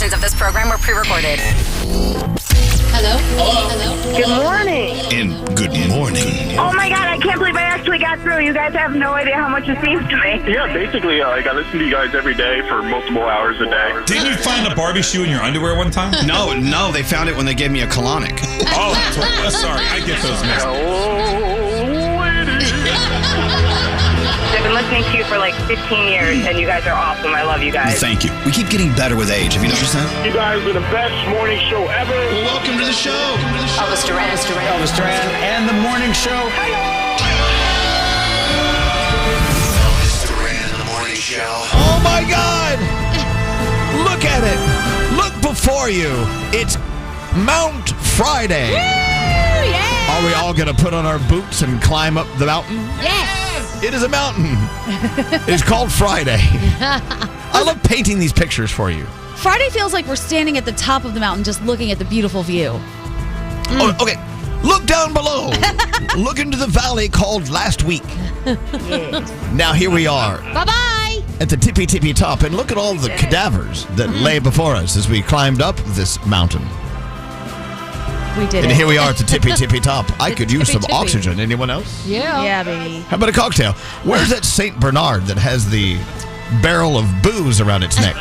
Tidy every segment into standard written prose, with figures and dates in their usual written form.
portions of this program were pre-recorded. Hello? Good morning. And good morning. Oh my God, I can't believe I actually got through. You guys have no idea how much it means to me. Yeah, basically, I listen to you guys every day for multiple hours a day. Didn't you find a Barbie shoe in your underwear one time? No, they found it when they gave me a colonic. Oh, that's right. Sorry, I get those mixed. I've been listening to you for like 15 years, and you guys are awesome. I love you guys. Thank you. We keep getting better with age. Have you noticed that? You guys are the best morning show ever. Well, welcome to the show. Elvis Duran. Elvis Duran and the morning show. Elvis Duran and the morning show. Oh my God! Look at it. Look before you. It's Mount Friday. Woo, yeah. Are we all going to put on our boots and climb up the mountain? Yes. It is a mountain. It's called Friday. I love painting these pictures for you. Friday feels like we're standing at the top of the mountain just looking at the beautiful view. Oh, okay. Look down below. Look into the valley called Last Week. Now here we are. Bye-bye. At the tippy top, and look at all the cadavers that lay before us as we climbed up this mountain. We did And it. here we are at the tippy top. I could use some tippy. oxygen. Anyone else? Yeah, baby. How about a cocktail? Where's that St. Bernard that has the barrel of booze around its neck?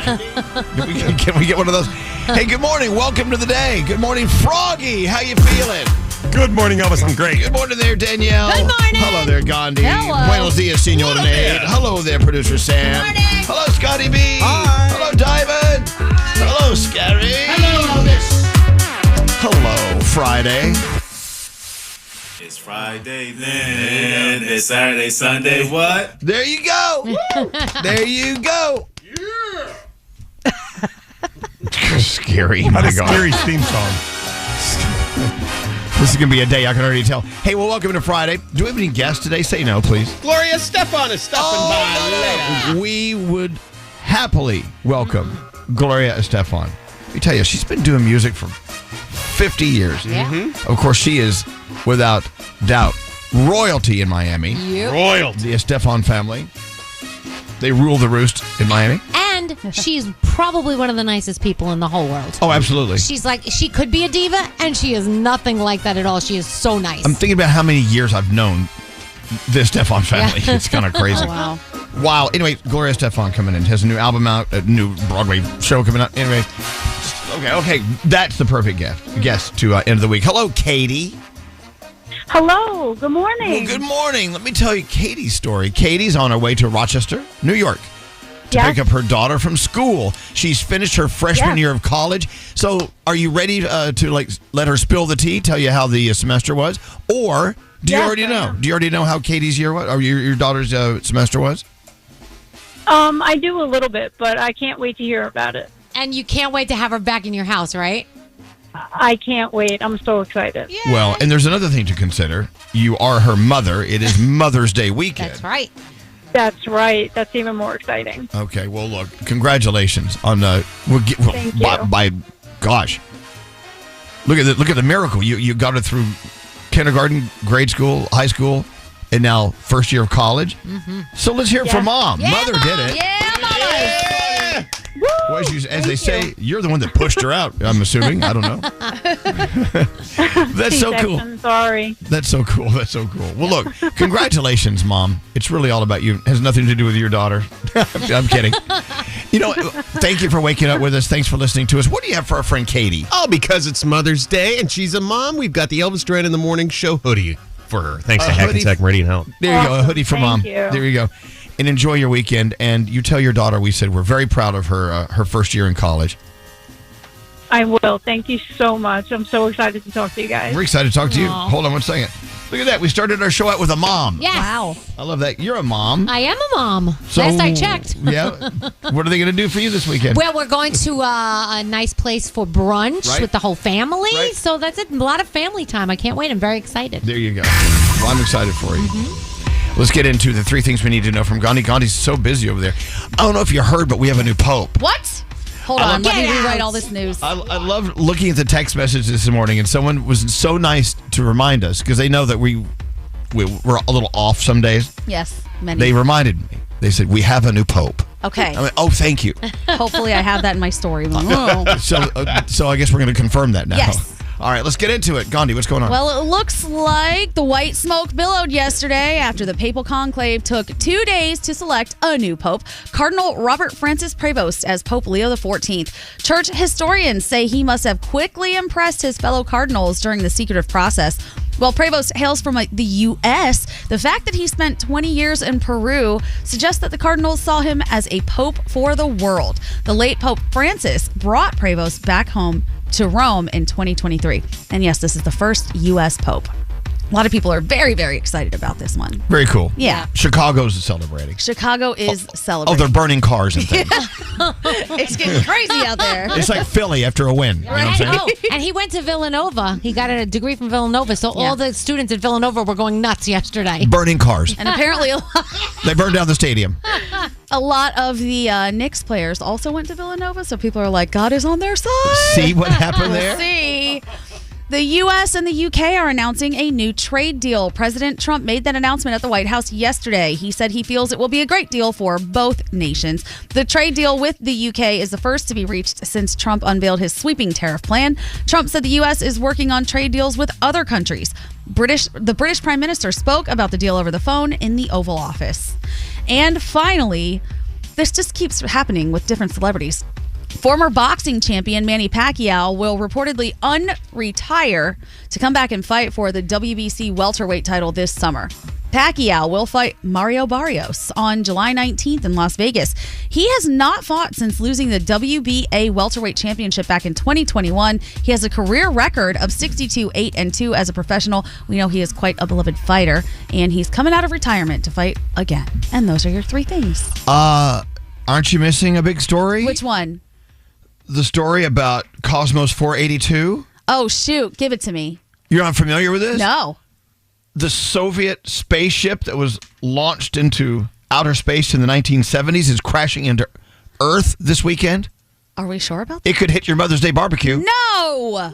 Can we get one of those? Hey, good morning. Welcome to the day. Good morning, Froggy. How you feeling? Good morning, Elvis. I'm great. Good morning there, Danielle. Good morning. Hello there, Gandhi. Hello. Buenos dias, Senor Nate. Hello there, producer Sam. Good morning. Hello, Scotty B. Hi. Hello, Diamond. Hello, Scary. Hello, Elvis. Hello, Friday. It's Friday then. It's Saturday, Sunday. What? There you go. There you go. Scary. Not My a God. scary theme song. This is going to be a day I can already tell. Hey, well, welcome to Friday. Do we have any guests today? Say no, please. Gloria Estefan is stopping by. We would happily welcome Gloria Estefan. Let me tell you, she's been doing music for 50 years. Yeah. Of course, she is, without doubt, royalty in Miami. Yep. Royalty. The Estefan family. They rule the roost in Miami. And she's probably one of the nicest people in the whole world. Oh, absolutely. She's like, she could be a diva, and she is nothing like that at all. She is so nice. I'm thinking about how many years I've known the Estefan family. Yeah. It's kind of crazy. Oh, wow. Wow. Anyway, Gloria Estefan coming in. Has a new album out, a new Broadway show coming out. Anyway, okay. That's the perfect guest to end of the week. Hello, Katie. Hello. Good morning. Well, good morning. Let me tell you Katie's story. Katie's on her way to Rochester, New York, to Yes. pick up her daughter from school. She's finished her freshman Yes. year of college. So are you ready to let her spill the tea, tell you how the semester was? Or do you Yes, already I know? am. Do you already know how Katie's year was, or your daughter's semester was? I do a little bit, but I can't wait to hear about it. and you can't wait to have her back in your house, right? I can't wait. I'm so excited. Well, and there's another thing to consider. You are her mother. It is Mother's Day weekend. That's right. That's right. That's even more exciting. Okay, well, look, congratulations on Thank you. by gosh, look at the miracle. You got her through kindergarten, grade school, high school, and now first year of college. Mm-hmm. So let's hear it from Mom. Yeah, Mother Mom. did it. Yeah, Mother. Well, as they say, you're the one that pushed her out. I'm assuming. I don't know. That's so cool. C-section, sorry. That's so cool. That's so cool. Well, look, congratulations, Mom. It's really all about you. It has nothing to do with your daughter. I'm kidding. You know, thank you for waking up with us. Thanks for listening to us. What do you have for our friend Katie? Oh, because it's Mother's Day and she's a mom, we've got the Elvis Duran in the Morning Show hoodie for her. Thanks to hoodie. Hackensack Meridian Health. There you go, a hoodie for Thank Mom. you. There you go. And enjoy your weekend. And you tell your daughter we said we're very proud of her her first year in college. I will. Thank you so much. I'm so excited to talk to you guys. We're excited to talk to you. Hold on one second. Look at that. We started our show out with a mom. Yes. Wow. I love that. You're a mom. I am a mom. So- Last I checked. Yeah. What are they going to do for you this weekend? Well, we're going to a nice place for brunch Right. with the whole family. Right. So that's a lot of family time. I can't wait. I'm very excited. There you go. Well, I'm excited for you. Let's get into the 3 things we need to know from Gandhi. Gandhi's so busy over there. I don't know if you heard, but we have a new pope. What? Hold on. Let me rewrite all this news. I love looking at the text message this morning, and someone was so nice to remind us because they know that we're a little off some days. Yes. Many. They reminded me. They said, we have a new pope. Okay. Thank you. Hopefully I have that in my story. Whoa. So I guess we're going to confirm that now. Yes. All right, let's get into it. Gandhi, what's going on? Well, it looks like the white smoke billowed yesterday after the papal conclave took 2 days to select a new pope, Cardinal Robert Francis Prevost as Pope Leo XIV. Church historians say he must have quickly impressed his fellow cardinals during the secretive process. While Prevost hails from the U.S., the fact that he spent 20 years in Peru suggests that the cardinals saw him as a pope for the world. The late Pope Francis brought Prevost back home to Rome in 2023. And yes, this is the first U.S. pope. A lot of people are very, very excited about this one. Very cool. Yeah. Chicago's celebrating. Chicago is Oh, celebrating. they're burning cars and things. It's getting crazy out there. It's like Philly after a win. You know what I'm saying? Oh, and he went to Villanova. He got a degree from Villanova. So all the students at Villanova were going nuts yesterday. Burning cars. And apparently They burned down the stadium. a lot of the Knicks players also went to Villanova. So people are like, God is on their side. See what happened there? See. The U.S. and the U.K. are announcing a new trade deal. President Trump made that announcement at the White House yesterday. He said he feels it will be a great deal for both nations. The trade deal with the U.K. is the first to be reached since Trump unveiled his sweeping tariff plan. Trump said the U.S. is working on trade deals with other countries. The British Prime Minister spoke about the deal over the phone in the Oval Office. And finally, this just keeps happening with different celebrities. Former boxing champion Manny Pacquiao will reportedly unretire to come back and fight for the WBC welterweight title this summer. Pacquiao will fight Mario Barrios on July 19th in Las Vegas. He has not fought since losing the WBA welterweight championship back in 2021. He has a career record of 62-8-2 as a professional. We know he is quite a beloved fighter, and he's coming out of retirement to fight again. And those are your three things. Aren't you missing a big story? Which one? The story about Cosmos 482. Oh, shoot. Give it to me. You're not familiar with this? No. The Soviet spaceship that was launched into outer space in the 1970s is crashing into Earth this weekend. Are we sure about that? It could hit your Mother's Day barbecue. No! What?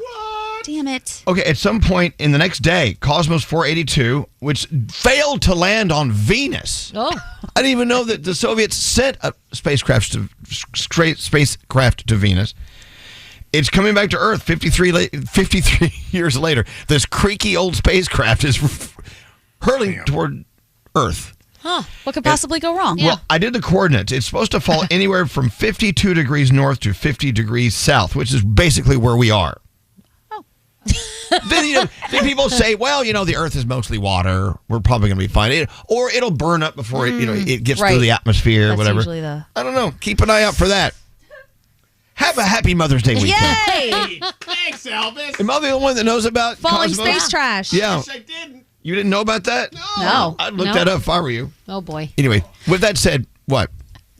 Damn it. Okay, at some point in the next day, Cosmos 482, which failed to land on Venus. Oh. I didn't even know that the Soviets sent a spacecraft to Venus. It's coming back to Earth 53 years later. This creaky old spacecraft is hurling toward Earth. Huh. What could possibly go wrong? Well, I did the coordinates. It's supposed to fall anywhere from 52 degrees north to 50 degrees south, which is basically where we are. Oh. Then people say, well, the Earth is mostly water. We're probably going to be fine. Or it'll burn up before it gets through the atmosphere or whatever. Usually I don't know. Keep an eye out for that. Have a happy Mother's Day weekend. Yay! Thanks, Elvis. Am I the only one that knows about Falling Cosmos? space trash. Yeah. Yes, I didn't. You didn't know about that? No. I'd look that up if I were you. Oh, boy. Anyway, with that said, what?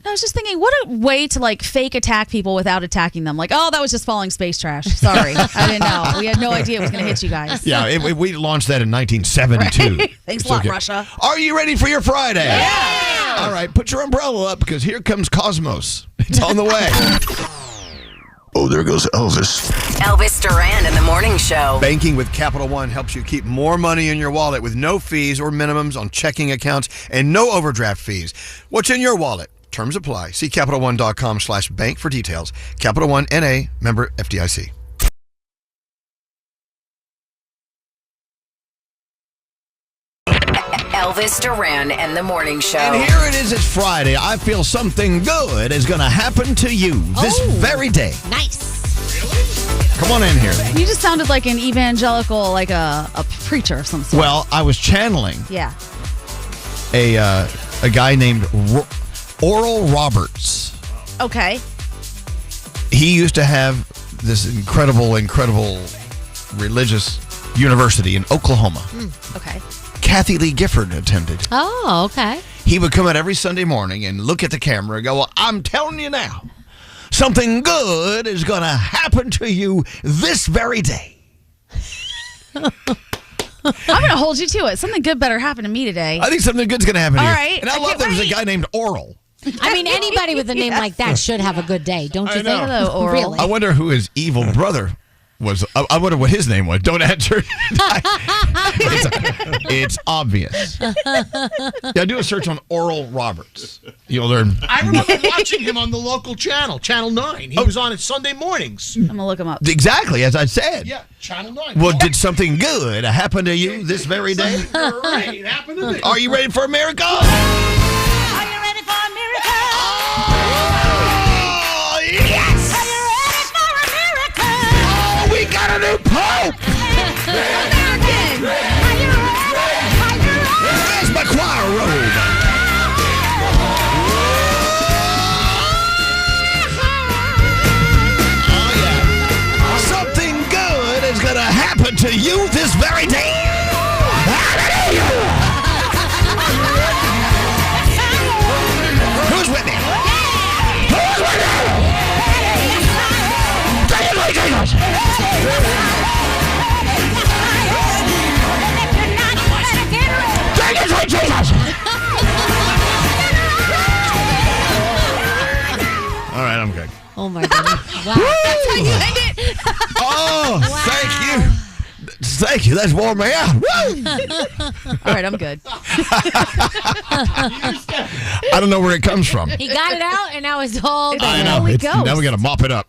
I was just thinking, what a way to fake attack people without attacking them. That was just falling space trash. Sorry. I didn't know. We had no idea it was going to hit you guys. Yeah, we launched that in 1972. Right. Thanks a lot, okay. Russia. Are you ready for your Friday? Yeah! All right, put your umbrella up because here comes Cosmos. It's on the way. Oh, there goes Elvis. Elvis Duran in the Morning Show. Banking with Capital One helps you keep more money in your wallet with no fees or minimums on checking accounts and no overdraft fees. What's in your wallet? Terms apply. See CapitalOne.com/bank for details. Capital One N.A. member FDIC. Elvis Duran and the Morning Show. And here it is. It's Friday. I feel something good is going to happen to you this very day. Nice. Come on in here. You just sounded like an evangelical, like a preacher of some sort. Well, I was channeling Yeah. a guy named Oral Roberts. Okay. He used to have this incredible religious university in Oklahoma. Okay. Kathy Lee Gifford attended. Oh, okay. He would come out every Sunday morning and look at the camera and go, well, I'm telling you now, something good is going to happen to you this very day. I'm going to hold you to it. Something good better happen to me today. I think something good's going to happen to you. All right. And I love there's a guy named Oral. I mean, anybody with a name like that should have a good day, don't you think? Hello, Oral. Really? I wonder who his evil brother I wonder what his name was. Don't answer. It's obvious. Yeah, do a search on Oral Roberts. You'll learn. I remember watching him on the local channel, Channel 9. He was on it Sunday mornings. I'm going to look him up. Exactly, as I said. Yeah, Channel 9. Well, did something good happen to you this very day? Great, happened to me. Are you ready for a miracle? Are you ready for a miracle? Oh, yes! Are you ready for a miracle? Oh, we got a new pope! American! Are you ready? Where's my choir robe? Oh, yeah. Something good is going to happen to you this very day. Hallelujah! Who's with me? Who's with me? Take it, Lord Jesus! Take it, Lord Jesus! All right, I'm good. Oh my goodness! Wow. That's how you end it. Oh, thank you. Thank you. That's warmed me out. Woo! All right, I'm good. I don't know where it comes from. He got it out, and now it's all It's done. I know. Holy It's, Ghost. now we got to mop it up.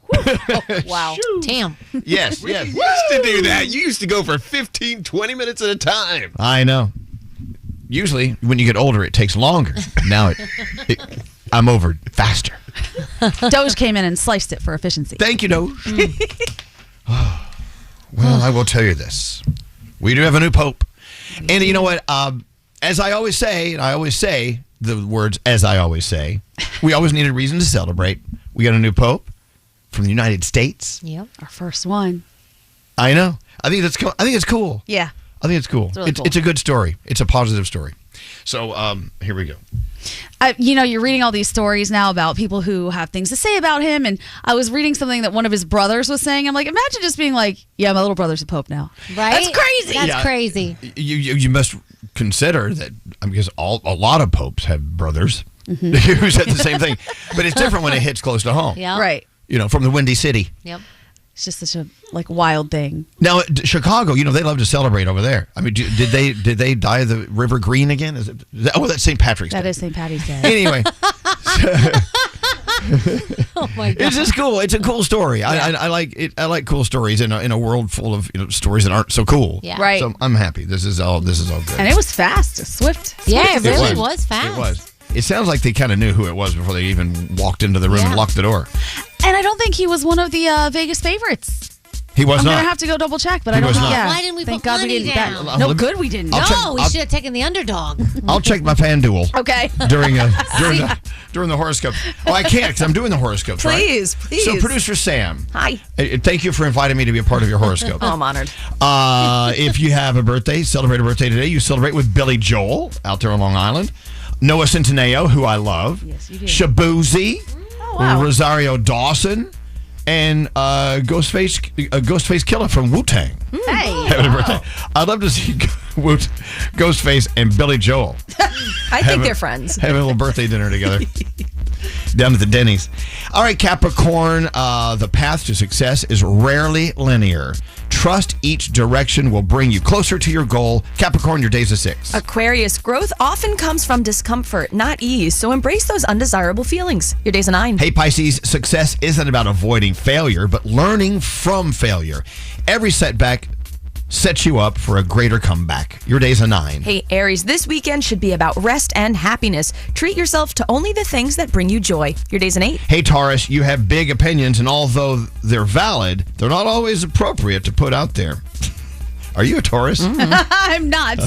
Wow. Damn. Yes, yes. You used to do that. You used to go for 15, 20 minutes at a time. I know. Usually, when you get older, it takes longer. Now I'm over faster. Doge came in and sliced it for efficiency. Thank you, Doge. Well, I will tell you this. We do have a new pope. And you know what? As I always say, and I always say the words, as I always say, we always need a reason to celebrate. We got a new pope from the United States. Yep. Our first one. I know. I think it's cool. Yeah. I think it's cool. Really cool. It's a good story. It's a positive story. So here we go. You're reading all these stories now about people who have things to say about him, and I was reading something that one of his brothers was saying. I'm like, imagine just being like, yeah, my little brother's a pope now. Right? That's crazy. That's Yeah. crazy. You must consider that because a lot of popes have brothers who said the same thing, but it's different when it hits close to home. Yeah. Right. You know, from the Windy City. Yep. It's just such a wild thing. Now, Chicago, they love to celebrate over there. I mean, did they dye the river green again? That's St. Patrick's Day. That is St. Patty's Day. Anyway, Oh my god. it's just cool. It's a cool story. I like it. I like cool stories in a world full of stories that aren't so cool. Yeah. Right. So I'm happy. This is all good. And it was fast, swift. Yeah, it really was. was fast. It was. It sounds like they kind of knew who it was before they even walked into the room and Yeah. locked the door. And I don't think he was one of the Vegas favorites. He was I'm not. going to have to go double check, but He I don't was think. not. Yeah. Why didn't we Thank put God money we didn't. down? No, Let me- good we didn't. I'll check- No, we should have taken the underdog. I'll check my FanDuel Okay. during the horoscope. Oh, I can't because I'm doing the horoscopes. Please, right? please. So, producer Sam. Hi. Thank you for inviting me to be a part of your horoscope. Oh, I'm honored. If you have a birthday, celebrate a birthday today. You celebrate with Billy Joel out there on Long Island, Noah Centineo, who I love, Yes, you do. Shabuzi, wow. Rosario Dawson, and Ghostface Killer from Wu-Tang. Hey. Having a birthday. I'd love to see Ghostface and Billy Joel I think they're friends. having a little birthday dinner together down at the Denny's. All right, Capricorn, the path to success is rarely linear. Trust each direction will bring you closer to your goal. Capricorn, your day's a 6. Aquarius, growth often comes from discomfort, not ease, so embrace those undesirable feelings. Your day's a 9. Hey, Pisces, success isn't about avoiding failure, but learning from failure. Every setback sets you up for a greater comeback. Your day's a 9. Hey, Aries, this weekend should be about rest and happiness. Treat yourself to only the things that bring you joy. Your day's an 8. Hey, Taurus, you have big opinions, and although they're valid, they're not always appropriate to put out there. Are you a Taurus? I'm not.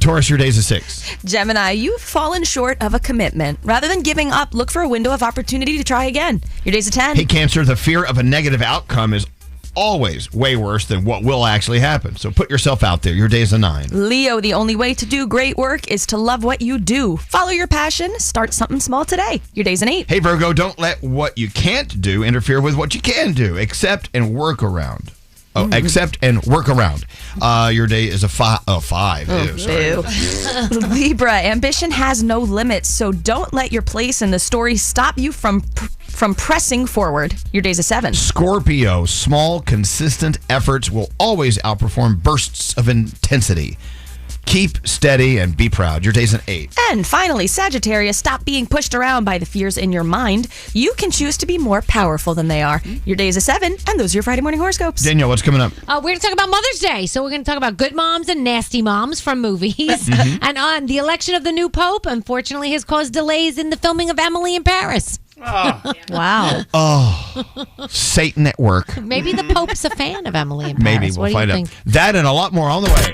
Taurus, your day's a 6. Gemini, you've fallen short of a commitment. Rather than giving up, look for a window of opportunity to try again. Your day's a 10. Hey, Cancer, the fear of a negative outcome is always way worse than what will actually happen. So put yourself out there. Your day's a 9. Leo, the only way to do great work is to love what you do. Follow your passion. Start something small today. Your day's an 8. Hey, Virgo, don't let what you can't do interfere with what you can do. Accept and work around. Accept and work around. Your day is a 5. Oh, 5. Ew, sorry. Ew. Libra, ambition has no limits, so don't let your place in the story stop you from from pressing forward. Your day's a 7. Scorpio, small, consistent efforts will always outperform bursts of intensity. Keep steady and be proud. Your day's an 8. And finally, Sagittarius, stop being pushed around by the fears in your mind. You can choose to be more powerful than they are. Your day is a 7, and those are your Friday morning horoscopes. Danielle, what's coming up? We're going to talk about Mother's Day. So we're going to talk about good moms and nasty moms from movies. And on the election of the new pope, unfortunately, has caused delays in the filming of Emily in Paris. Wow. Oh, Satan at work. Maybe the pope's a fan of Emily in Paris. Maybe. We'll find out. That and a lot more on the way.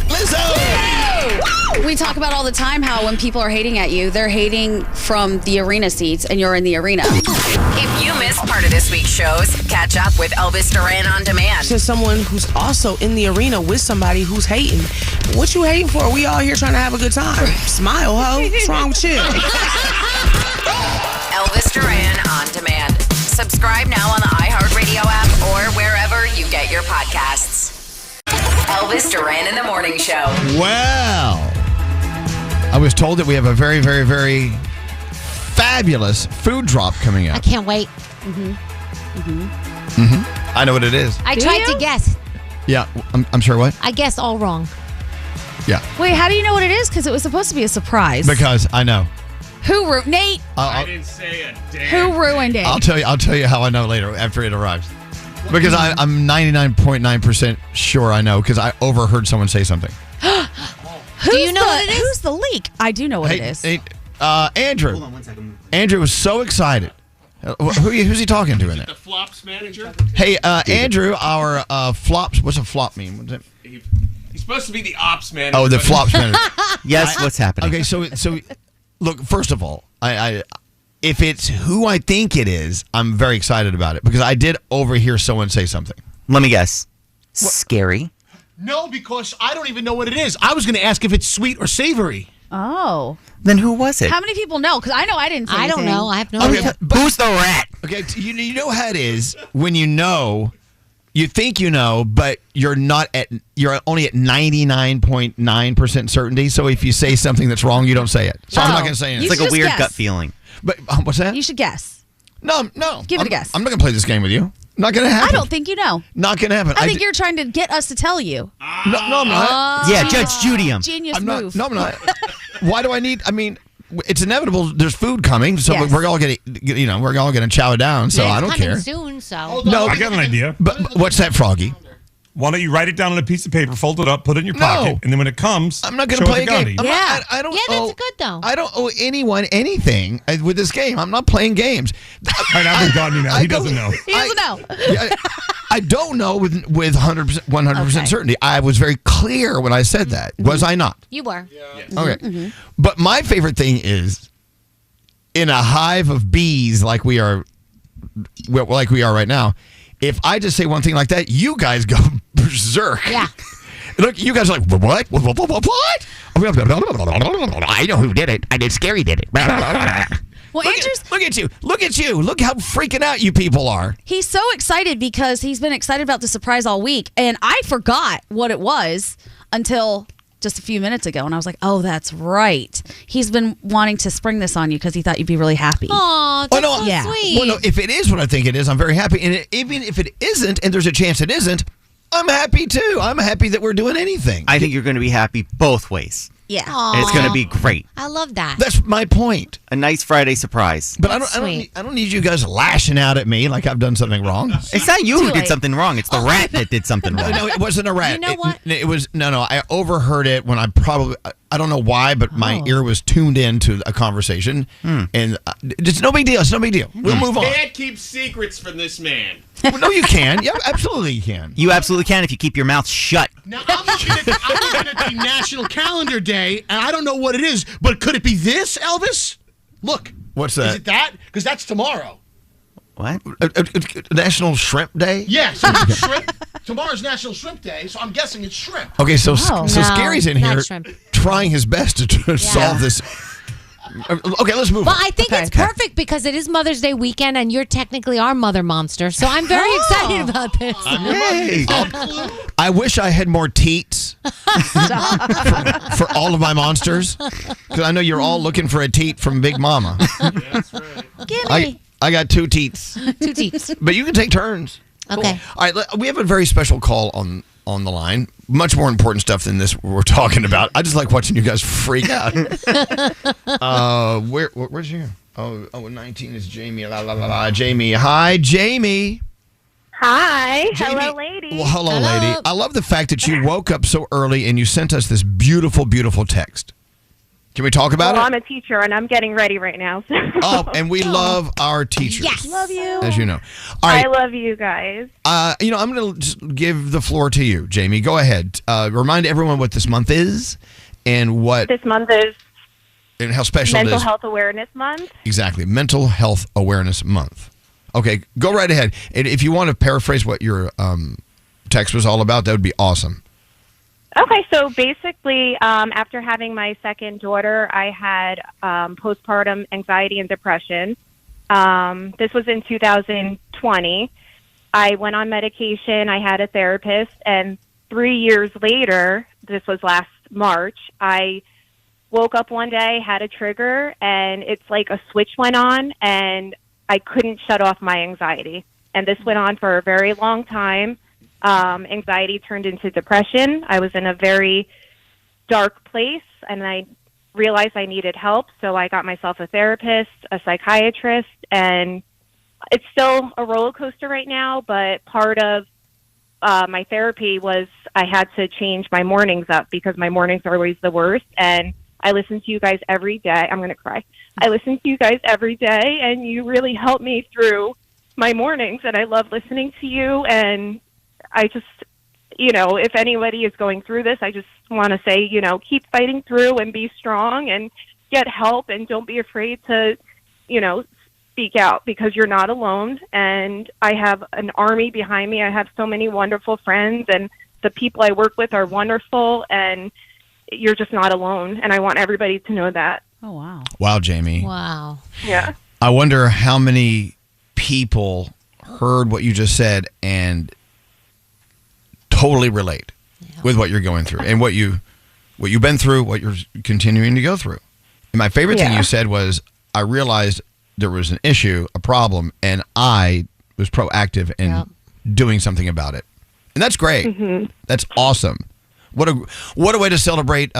Lizzo! We talk about all the time how when people are hating at you, they're hating from the arena seats and you're in the arena. If you missed part of this week's shows, catch up with Elvis Duran on demand. To someone who's also in the arena with somebody who's hating. What you hating for? We all here trying to have a good time. Smile, ho. What's wrong with you? Elvis Duran on demand. Subscribe now on the iHeartRadio app or wherever you get your podcasts. Elvis Duran in the Morning Show. Well, I was told that we have a very, very, very fabulous food drop coming I up. can't wait. I know what it is. I tried to guess. Yeah, I'm sure what? I guessed all wrong. Yeah, Wait, how do you know what it is? Because it was supposed to be a surprise. because I know. Nate, I didn't say a damn. who ruined it? I'll tell you how I know later after it arrives. Because I'm 99.9% sure I know because I overheard someone say something. Do you know what it is? Who's the leak? I do know what it is. Andrew. Hold on 1 second. Andrew was so excited. Who's he talking to in The it? flops manager? Hey, Andrew, our flops. What's a flop mean? What's it? He's supposed to be the ops manager. Oh, the but- flops manager. Yes, what's happening? Okay, so look. First of all, I if it's who I think it is, I'm very excited about it because I did overhear someone say something. Let me guess. Scary. No, because I don't even know what it is. I was going to ask if it's sweet or savory. Oh. Then who was it? How many people know? Because I know I didn't say I don't anything. know. I have no idea. Who's the rat? Okay, you know how it is when you think you know, but you're only at 99.9% certainty. So if you say something that's wrong, you don't say it. So I'm not going to say anything. It's like a weird guess. gut feeling. But what's that? You should guess. No. Give it a guess. I'm not going to play this game with you. Not going to happen. I don't think you know. Not going to happen. I think you're trying to get us to tell you. No, I'm not. Yeah, Judge Judy him. Genius I'm move. not. No, I'm not. Why do I need? I mean, it's inevitable. There's food coming, so Yes. we're all going to chow it down. So It's I don't coming care. soon, so. No, I got an idea. But what's that, Froggy? Why don't you write it down on a piece of paper, fold it up, put it in your pocket, and then when it comes, I'm not going to show play it a to game. Gandhi. I don't. Yeah, that's owe, good, though. I don't owe anyone anything with this game. I'm not playing games. All right, I'm with Gandhi now. He doesn't know. He doesn't know. I don't know with 100% certainty. I was very clear when I said that. Was I not? You were. Okay. But my favorite thing is in a hive of bees like we are right now, if I just say one thing like that, you guys go berserk. Yeah. Look, you guys are like, what? What? I know who did it. I did. Scary did it. Well, Andrew's... Look at you. Look at you. Look how freaking out you people are. He's so excited because he's been excited about the surprise all week. And I forgot what it was until just a few minutes ago. And I was like, oh, that's right. He's been wanting to spring this on you because he thought you'd be really happy. Oh, that's so yeah. sweet. Well, no, if it is what I think it is, I'm very happy. And even if it isn't, and there's a chance it isn't, I'm happy too. I'm happy that we're doing anything. I think you're going to be happy both ways. Yeah. Aw. And it's going to be great. I love that. That's my point. A nice Friday surprise. But That's I sweet. don't need you guys lashing out at me like I've done something wrong. It's not you Too who did late. something wrong. It's the rat that did something wrong. No, it wasn't a rat. You know what? It was no. I overheard it when I don't know why, but my ear was tuned into a conversation, and it's no big deal. It's no big deal. We'll move on. Can't keep secrets from this man. Well, no, you can. Yeah, absolutely, you can. You absolutely can if you keep your mouth shut. Now, I'm looking at the National Calendar Day, and I don't know what it is, but could it be this, Elvis? Look. What's that? Is it that? Because that's tomorrow. What? National Shrimp Day. Yeah, so shrimp. Tomorrow's National Shrimp Day, so I'm guessing it's shrimp. Okay, so No, Scary's in not here shrimp. trying his best to solve this. Okay, let's move But on. I think it's perfect because it is Mother's Day weekend and you're technically our mother monster. So I'm very excited about this. Hey. I wish I had more teats for all of my monsters because I know you're all looking for a teat from Big Mama. Gimme. I got 2 teats. 2 teats. But you can take turns. Okay. All right, we have a very special call on the line. Much more important stuff than this we're talking about. I just like watching you guys freak out. Where's she? Oh, 19 is Jamie. La, la, la, la. Jamie. Hi, Jamie. Hi. Jamie. Hello, lady. Well, hello, lady. I love the fact that you woke up so early and you sent us this beautiful, beautiful text. Can we talk about it? I'm a teacher, and I'm getting ready right now. So. Oh, and we love our teachers. Yes. Love you. As you know. All right. I love you guys. I'm going to just give the floor to you, Jamie. Go ahead. Remind everyone what this month is and what... This month is and how special it is. Mental Health Awareness Month. Exactly. Mental Health Awareness Month. Okay, go right ahead. And if you want to paraphrase what your text was all about, that would be awesome. Okay, so basically, after having my second daughter, I had postpartum anxiety and depression. This was in 2020. I went on medication. I had a therapist, and 3 years later, this was last March, I woke up one day, had a trigger, and it's like a switch went on, and I couldn't shut off my anxiety. And this went on for a very long time. Anxiety turned into depression. I was in a very dark place, and I realized I needed help, so I got myself a therapist, a psychiatrist, and it's still a roller coaster right now, but part of my therapy was I had to change my mornings up because my mornings are always the worst, and I listen to you guys every day. I'm going to cry. I listen to you guys every day, and you really help me through my mornings, and I love listening to you, and I just, if anybody is going through this, I just want to say, keep fighting through and be strong and get help and don't be afraid to, speak out because you're not alone. And I have an army behind me. I have so many wonderful friends, and the people I work with are wonderful, and you're just not alone. And I want everybody to know that. Oh, wow. Wow, Jamie. Wow. Yeah. I wonder how many people heard what you just said and totally relate with what you're going through and what you've been through, what you're continuing to go through. And my favorite thing you said was, I realized there was an issue, a problem, and I was proactive in doing something about it. And that's great. Mm-hmm. That's awesome. What a way to celebrate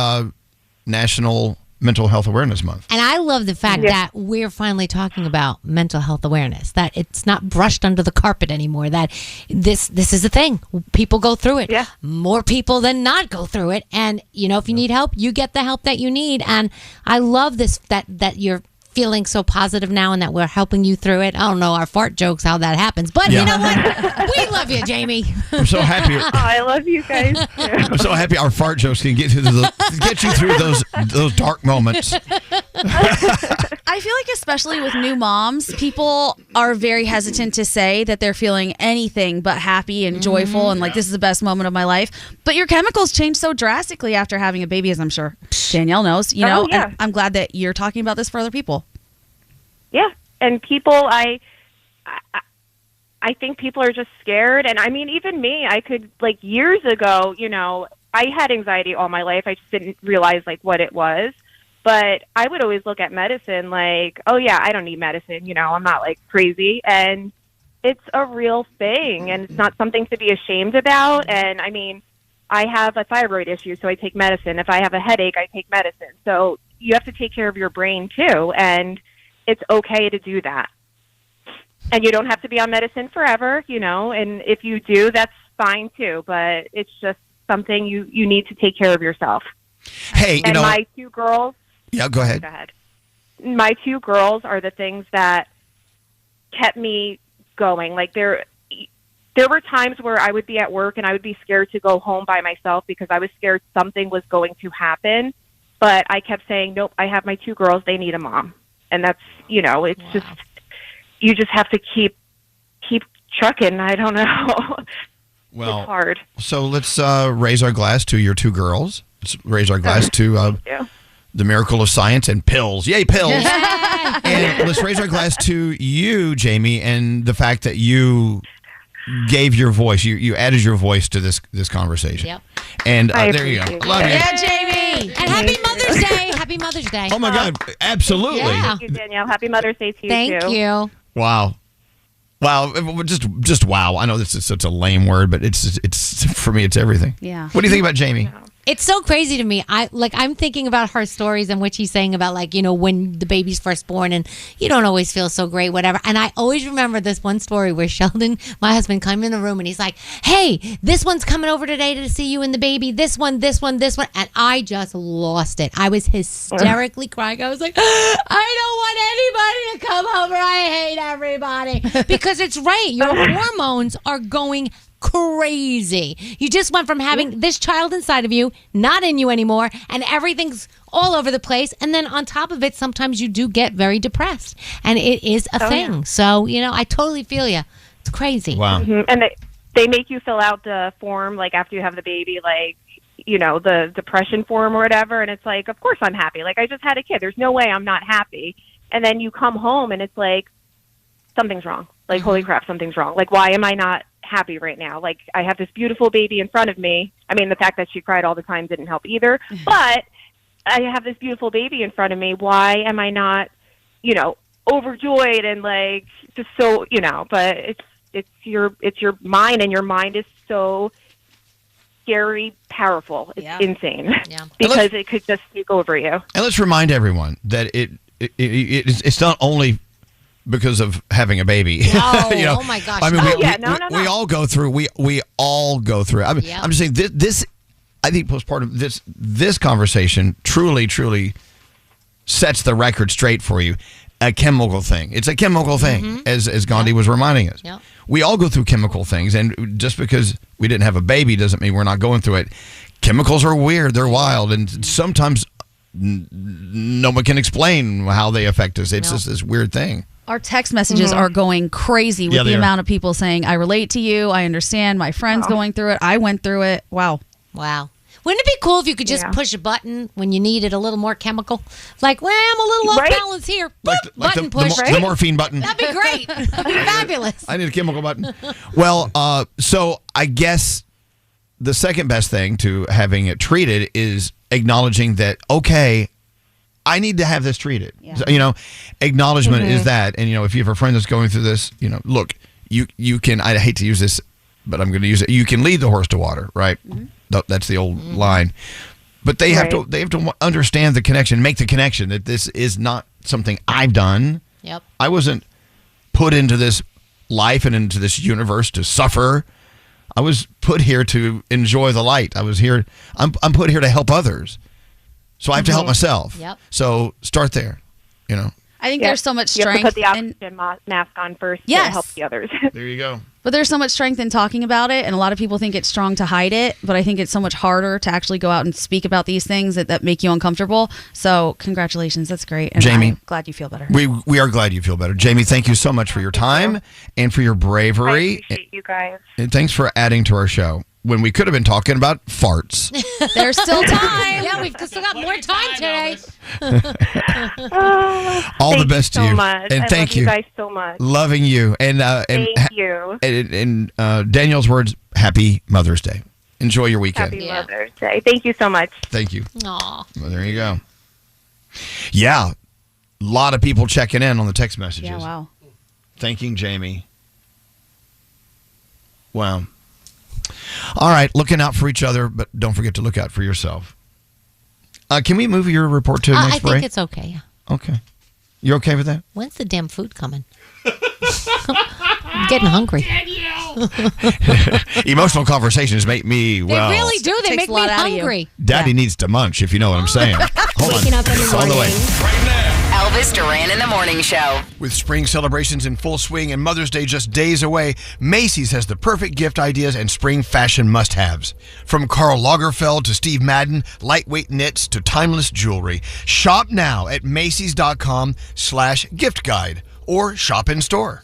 National Mental Health Awareness Month. And I love the fact that we're finally talking about mental health awareness, that it's not brushed under the carpet anymore, that this is a thing. People go through it. Yeah. More people than not go through it. And, if you need help, you get the help that you need. And I love this, that you're feeling so positive now and that we're helping you through it. I don't know our fart jokes, how that happens. But you know what? We love you, Jamie. I'm so happy. Oh, I love you guys too. I'm so happy our fart jokes can get you through those dark moments. I feel like especially with new moms, people are very hesitant to say that they're feeling anything but happy and joyful and like this is the best moment of my life. But your chemicals change so drastically after having a baby, as I'm sure Danielle knows, and I'm glad that you're talking about this for other people. Yeah. And people, I think people are just scared. And I mean, even me, I could, years ago, I had anxiety all my life. I just didn't realize, what it was. But I would always look at medicine oh, yeah, I don't need medicine. I'm not, crazy. And it's a real thing. And it's not something to be ashamed about. And, I mean, I have a thyroid issue, so I take medicine. If I have a headache, I take medicine. So you have to take care of your brain, too. And it's okay to do that. And you don't have to be on medicine forever, and if you do, that's fine too, but it's just something you need to take care of yourself. Hey, my 2 girls. Yeah, go ahead. Go ahead. My 2 girls are the things that kept me going. There were times where I would be at work and I would be scared to go home by myself because I was scared something was going to happen, but I kept saying, nope, I have my 2 girls, they need a mom. And that's, it's just, you just have to keep trucking. I don't know. Well, it's hard. So let's raise our glass to your 2 girls. Let's raise our glass to the miracle of science and pills. Yay, pills. And let's raise our glass to you, Jamie, and the fact that you gave your voice. You added your voice to this conversation. Yep. And there you go. Love you. Yeah, Jamie. And happy Mother's Day. Happy Mother's Day. Oh, my God. Absolutely. Yeah. Thank you, Danielle. Happy Mother's Day to you, Thank too. you. Wow. Wow. Just wow. I know this is such a lame word, but it's for me, it's everything. Yeah. What do you think about Jamie? It's so crazy to me. I'm thinking about her stories and what she's saying about when the baby's first born and you don't always feel so great, whatever. And I always remember this one story where Sheldon, my husband, came in the room and he's like, "Hey, this one's coming over today to see you and the baby. This one. And I just lost it. I was hysterically crying. I was like, I don't want anybody to come over. I hate everybody. Because it's right. Your hormones are going crazy. You just went from having this child inside of you, not in you anymore, and everything's all over the place. And then on top of it, sometimes you do get very depressed, and it is a thing. Yeah. So, I totally feel you. It's crazy. Wow. Mm-hmm. And they make you fill out the form, like after you have the baby, like, the depression form or whatever. And it's like, of course I'm happy. Like, I just had a kid. There's no way I'm not happy. And then you come home and it's like, something's wrong. Like, holy crap, something's wrong. Like, why am I not happy right now? Like, I have this beautiful baby in front of me. I mean, the fact that she cried all the time didn't help either, but I have this beautiful baby in front of me. Why am I not, overjoyed and like just so, but it's your mind, and your mind is so scary, powerful. It's insane. Yeah. Because it could just take over you. And let's remind everyone that it's not only because of having a baby. Oh my gosh. I mean, no. we all go through. We all go through. I mean, I'm just saying this. I think postpartum. This conversation truly sets the record straight for you. A chemical thing. It's a chemical thing, as Gandhi was reminding us. Yep. We all go through chemical things, and just because we didn't have a baby doesn't mean we're not going through it. Chemicals are weird. They're wild, and sometimes no one can explain how they affect us. It's just this weird thing. Our text messages are going crazy with the amount of people saying, I relate to you, I understand, my friend's going through it, I went through it. Wow. Wouldn't it be cool if you could just push a button when you needed a little more chemical? Like, well, I'm a little off balance here. Boop, like button push. The morphine button. That'd be great. That'd be fabulous. I need a chemical button. Well, so I guess the second best thing to having it treated is acknowledging that, okay, I need to have this treated. Yeah. Acknowledgement is that. And, if you have a friend that's going through this, look, you can, I hate to use this, but I'm going to use it. You can lead the horse to water, right? Mm-hmm. That's the old line. But they have to understand the connection, make the connection that this is not something I've done. Yep. I wasn't put into this life and into this universe to suffer. I was put here to enjoy the light. I'm put here to help others. So I have to help myself. Yep. So start there, I think there's so much strength. You have to put the oxygen mask on first to help the others. There you go. But there's so much strength in talking about it, and a lot of people think it's strong to hide it, but I think it's so much harder to actually go out and speak about these things that make you uncomfortable. So congratulations. That's great. And Jamie, I'm glad you feel better. We are glad you feel better. Jamie, thank you so much for your time and for your bravery. I appreciate you guys. And thanks for adding to our show when we could have been talking about farts. There's still time. Yeah, we've still got more time today. All the best to you. Much. And thank love you guys so much. Loving you. And thank you. And Danielle's words, happy Mother's Day. Enjoy your weekend. Happy Mother's Day. Thank you so much. Thank you. Aw. Well, there you go. Yeah. A lot of people checking in on the text messages. Yeah, wow. Thanking Jamie. Wow. All right, looking out for each other, but don't forget to look out for yourself. Can we move your report to next break? I think it's okay. Okay. You're okay with that? When's the damn food coming? I'm getting hungry. Emotional conversations make me, They really do. They make me hungry. Daddy needs to munch, if you know what I'm saying. Hold Waking up in the It's on the way. Right now. Elvis Duran in the Morning Show. With spring celebrations in full swing and Mother's Day just days away, Macy's has the perfect gift ideas and spring fashion must-haves. From Karl Lagerfeld to Steve Madden, lightweight knits to timeless jewelry. Shop now at Macy's.com/gift guide or shop in store.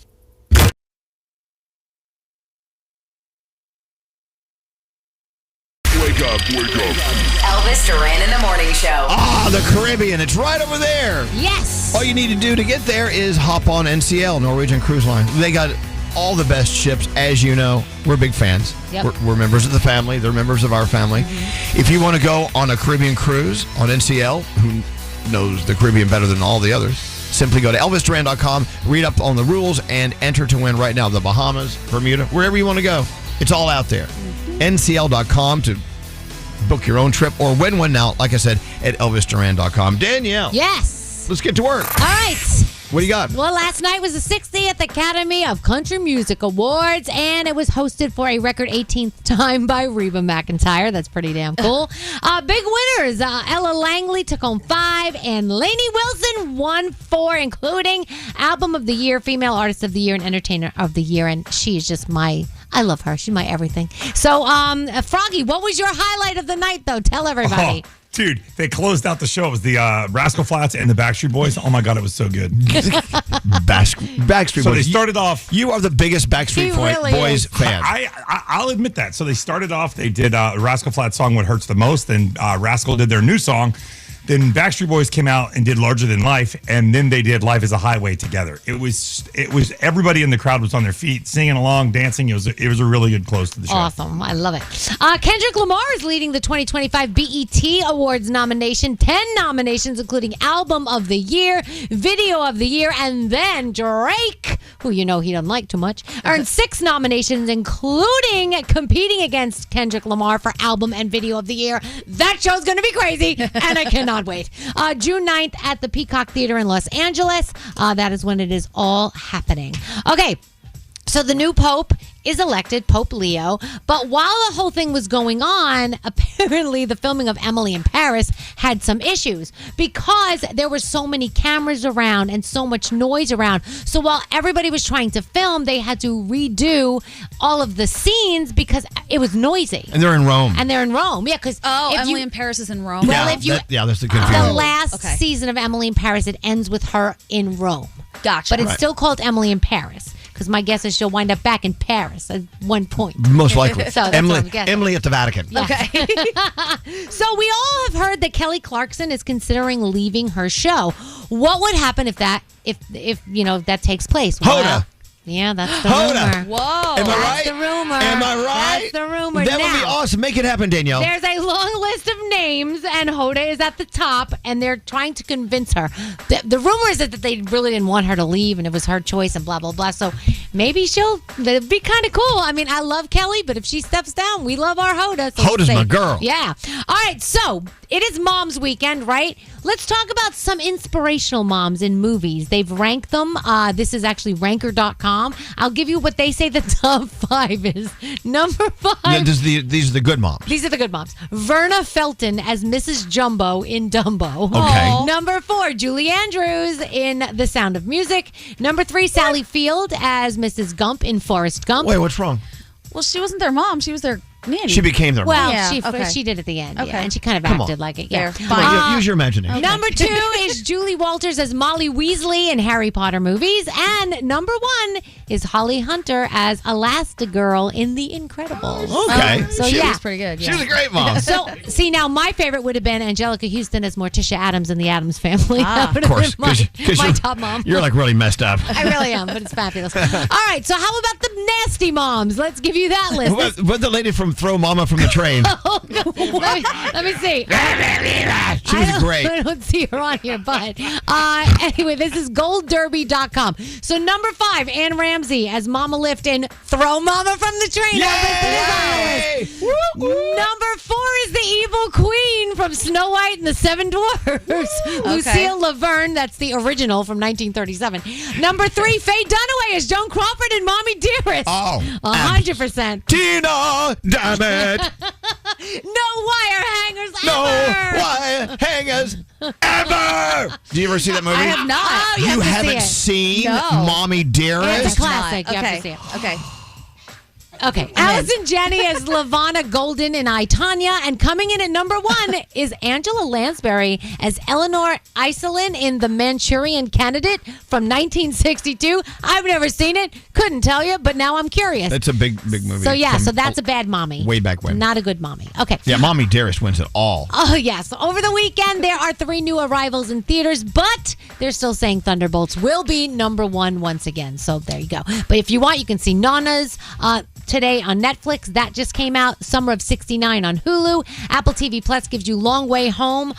Wake up. Elvis Duran in the Morning Show. The Caribbean. It's right over there. Yes. All you need to do to get there is hop on NCL, Norwegian Cruise Line. They got all the best ships, as you know. We're big fans. Yep. We're members of the family. They're members of our family. Mm-hmm. If you want to go on a Caribbean cruise on NCL, who knows the Caribbean better than all the others, Simply go to ElvisDuran.com, read up on the rules, and enter to win right now. The Bahamas, Bermuda, wherever you want to go. It's all out there. NCL.com to book your own trip or win one now, like I said, at ElvisDuran.com. Danielle. Yes. Let's get to work. All right. What do you got? Well, last night was the 60th Academy of Country Music Awards, and it was hosted for a record 18th time by Reba McEntire. That's pretty damn cool. Big winners. Ella Langley took home 5, and Lainey Wilson won 4, including Album of the Year, Female Artist of the Year, and Entertainer of the Year. And she is just I love her. She's my everything. So, Froggy, what was your highlight of the night, though? Tell everybody. Oh, dude, they closed out the show. It was the Rascal Flatts and the Backstreet Boys. Oh, my God, it was so good. Backstreet Boys. So they started off. You are the biggest Backstreet Boys fan. I'll admit that. So they started off, they did Rascal Flatts song, What Hurts the Most. Then Rascal did their new song. Then Backstreet Boys came out and did Larger Than Life, and then they did Life is a Highway together. It was everybody in the crowd was on their feet, singing along, dancing. It was a really good close to the show. Awesome. I love it. Kendrick Lamar is leading the 2025 BET Awards nomination. 10 nominations, including Album of the Year, Video of the Year, and then Drake, who he doesn't like too much, earned 6 nominations, including competing against Kendrick Lamar for Album and Video of the Year. That show's going to be crazy, and I cannot wait. June 9th at the Peacock Theater in Los Angeles. That is when it is all happening. Okay. So the new Pope is elected, Pope Leo. But while the whole thing was going on, apparently the filming of Emily in Paris had some issues because there were so many cameras around and so much noise around. So while everybody was trying to film, they had to redo all of the scenes because it was noisy. And they're in Rome. Yeah, because Emily in Paris is in Rome. Well, that's the confusion. The last season of Emily in Paris, it ends with her in Rome. Gotcha. But it's still called Emily in Paris. Because my guess is she'll wind up back in Paris at one point. Most likely. So that's what I'm guessing. Emily at the Vatican. Yeah. Okay. So we all have heard that Kelly Clarkson is considering leaving her show. What would happen if that takes place? Hoda. Yeah, that's the rumor. Whoa. Am I right? That's the rumor. Am I right? That's the rumor. That would be awesome. Make it happen, Danielle. There's a long list of names, and Hoda is at the top, and they're trying to convince her. The rumor is that they really didn't want her to leave, and it was her choice, and blah, blah, blah. So maybe that'd be kind of cool. I mean, I love Kelly, but if she steps down, we love our Hoda. So Hoda's my girl. Yeah. All right, so it is Mom's Weekend, right? Let's talk about some inspirational moms in movies. They've ranked them. This is actually ranker.com. I'll give you what they say the top 5 is. Number 5. Now, these are the good moms. These are the good moms. Verna Felton as Mrs. Jumbo in Dumbo. Okay. Number 4, Julie Andrews in The Sound of Music. Number 3, Sally Field as Mrs. Gump in Forrest Gump. Wait, what's wrong? Well, she wasn't their mom. She was their nanny. She became their mom. Well, she did at the end. Yeah, and she kind of acted like it. Yeah. Fair. Come on, use your imagination. Number 2 is Julie Walters as Molly Weasley in Harry Potter movies. And number 1 is Holly Hunter as Elastigirl in The Incredibles. Okay. So she was pretty good. She was a great mom. So, see, now my favorite would have been Angelica Houston as Morticia Adams in The Addams Family. That would Of have course. been my top mom. You're like really messed up. I really am, but it's fabulous. All right, so how about the nasty moms? Let's give you that list. What the lady from Throw Mama from the Train? Let me see. She was great. I don't see her on here, but anyway, this is goldderby.com. So number 5, Ann Ramsey as Mama Lift in Throw Mama from the Train. Yay! Number 4 is the evil queen from Snow White and the Seven Dwarfs. Lucille Laverne, that's the original from 1937. Number 3, Faye Dunaway as Joan Crawford in Mommy Dearest. Oh, 100%. Tina, damn it. No wire hangers ever. No wire hangers ever. Do you ever see that movie? I have not. Oh, you have to haven't see it. seen No. Mommy Dearest? It's a classic. You have to see it. Okay. Okay. Allison Janney as Lavana Golden in I, Tonya. And coming in at number 1 is Angela Lansbury as Eleanor Iselin in The Manchurian Candidate from 1962. I've never seen it. Couldn't tell you, but now I'm curious. It's a big movie. So, yeah, from so that's a bad mommy. way back when. Not a good mommy. Okay. Yeah, Mommy Dearest wins it all. Oh, yeah. So over the weekend, there are 3 new arrivals in theaters, but they're still saying Thunderbolts will be number 1 once again. So there you go. But if you want, you can see Nana's today on Netflix. That just came out. Summer of 69 on Hulu. Apple TV Plus gives you Long Way Home.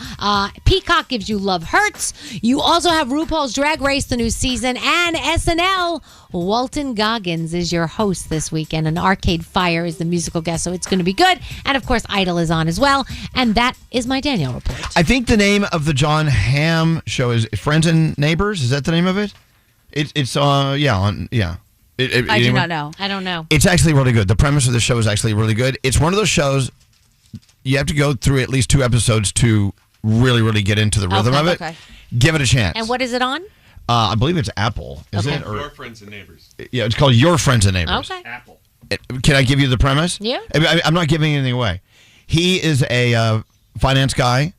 Peacock gives you Love Hurts. You also have RuPaul's Drag Race, the new season, and SNL. Walton Goggins is your host this weekend, and Arcade Fire is the musical guest, so it's going to be good. And, of course, Idol is on as well. And that is my Danielle report. I think the name of the John Hamm show is Friends and Neighbors. Is that the name of it? I do not know. I don't know. It's actually really good. The premise of the show is actually really good. It's one of those shows you have to go through at least 2 episodes to really, really get into the rhythm of it. Okay. Give it a chance. And what is it on? I believe it's Apple. Is it? Or, Your Friends and Neighbors. yeah, it's called Your Friends and Neighbors. Okay. Apple. Can I give you the premise? Yeah. I'm not giving anything away. He is a finance guy,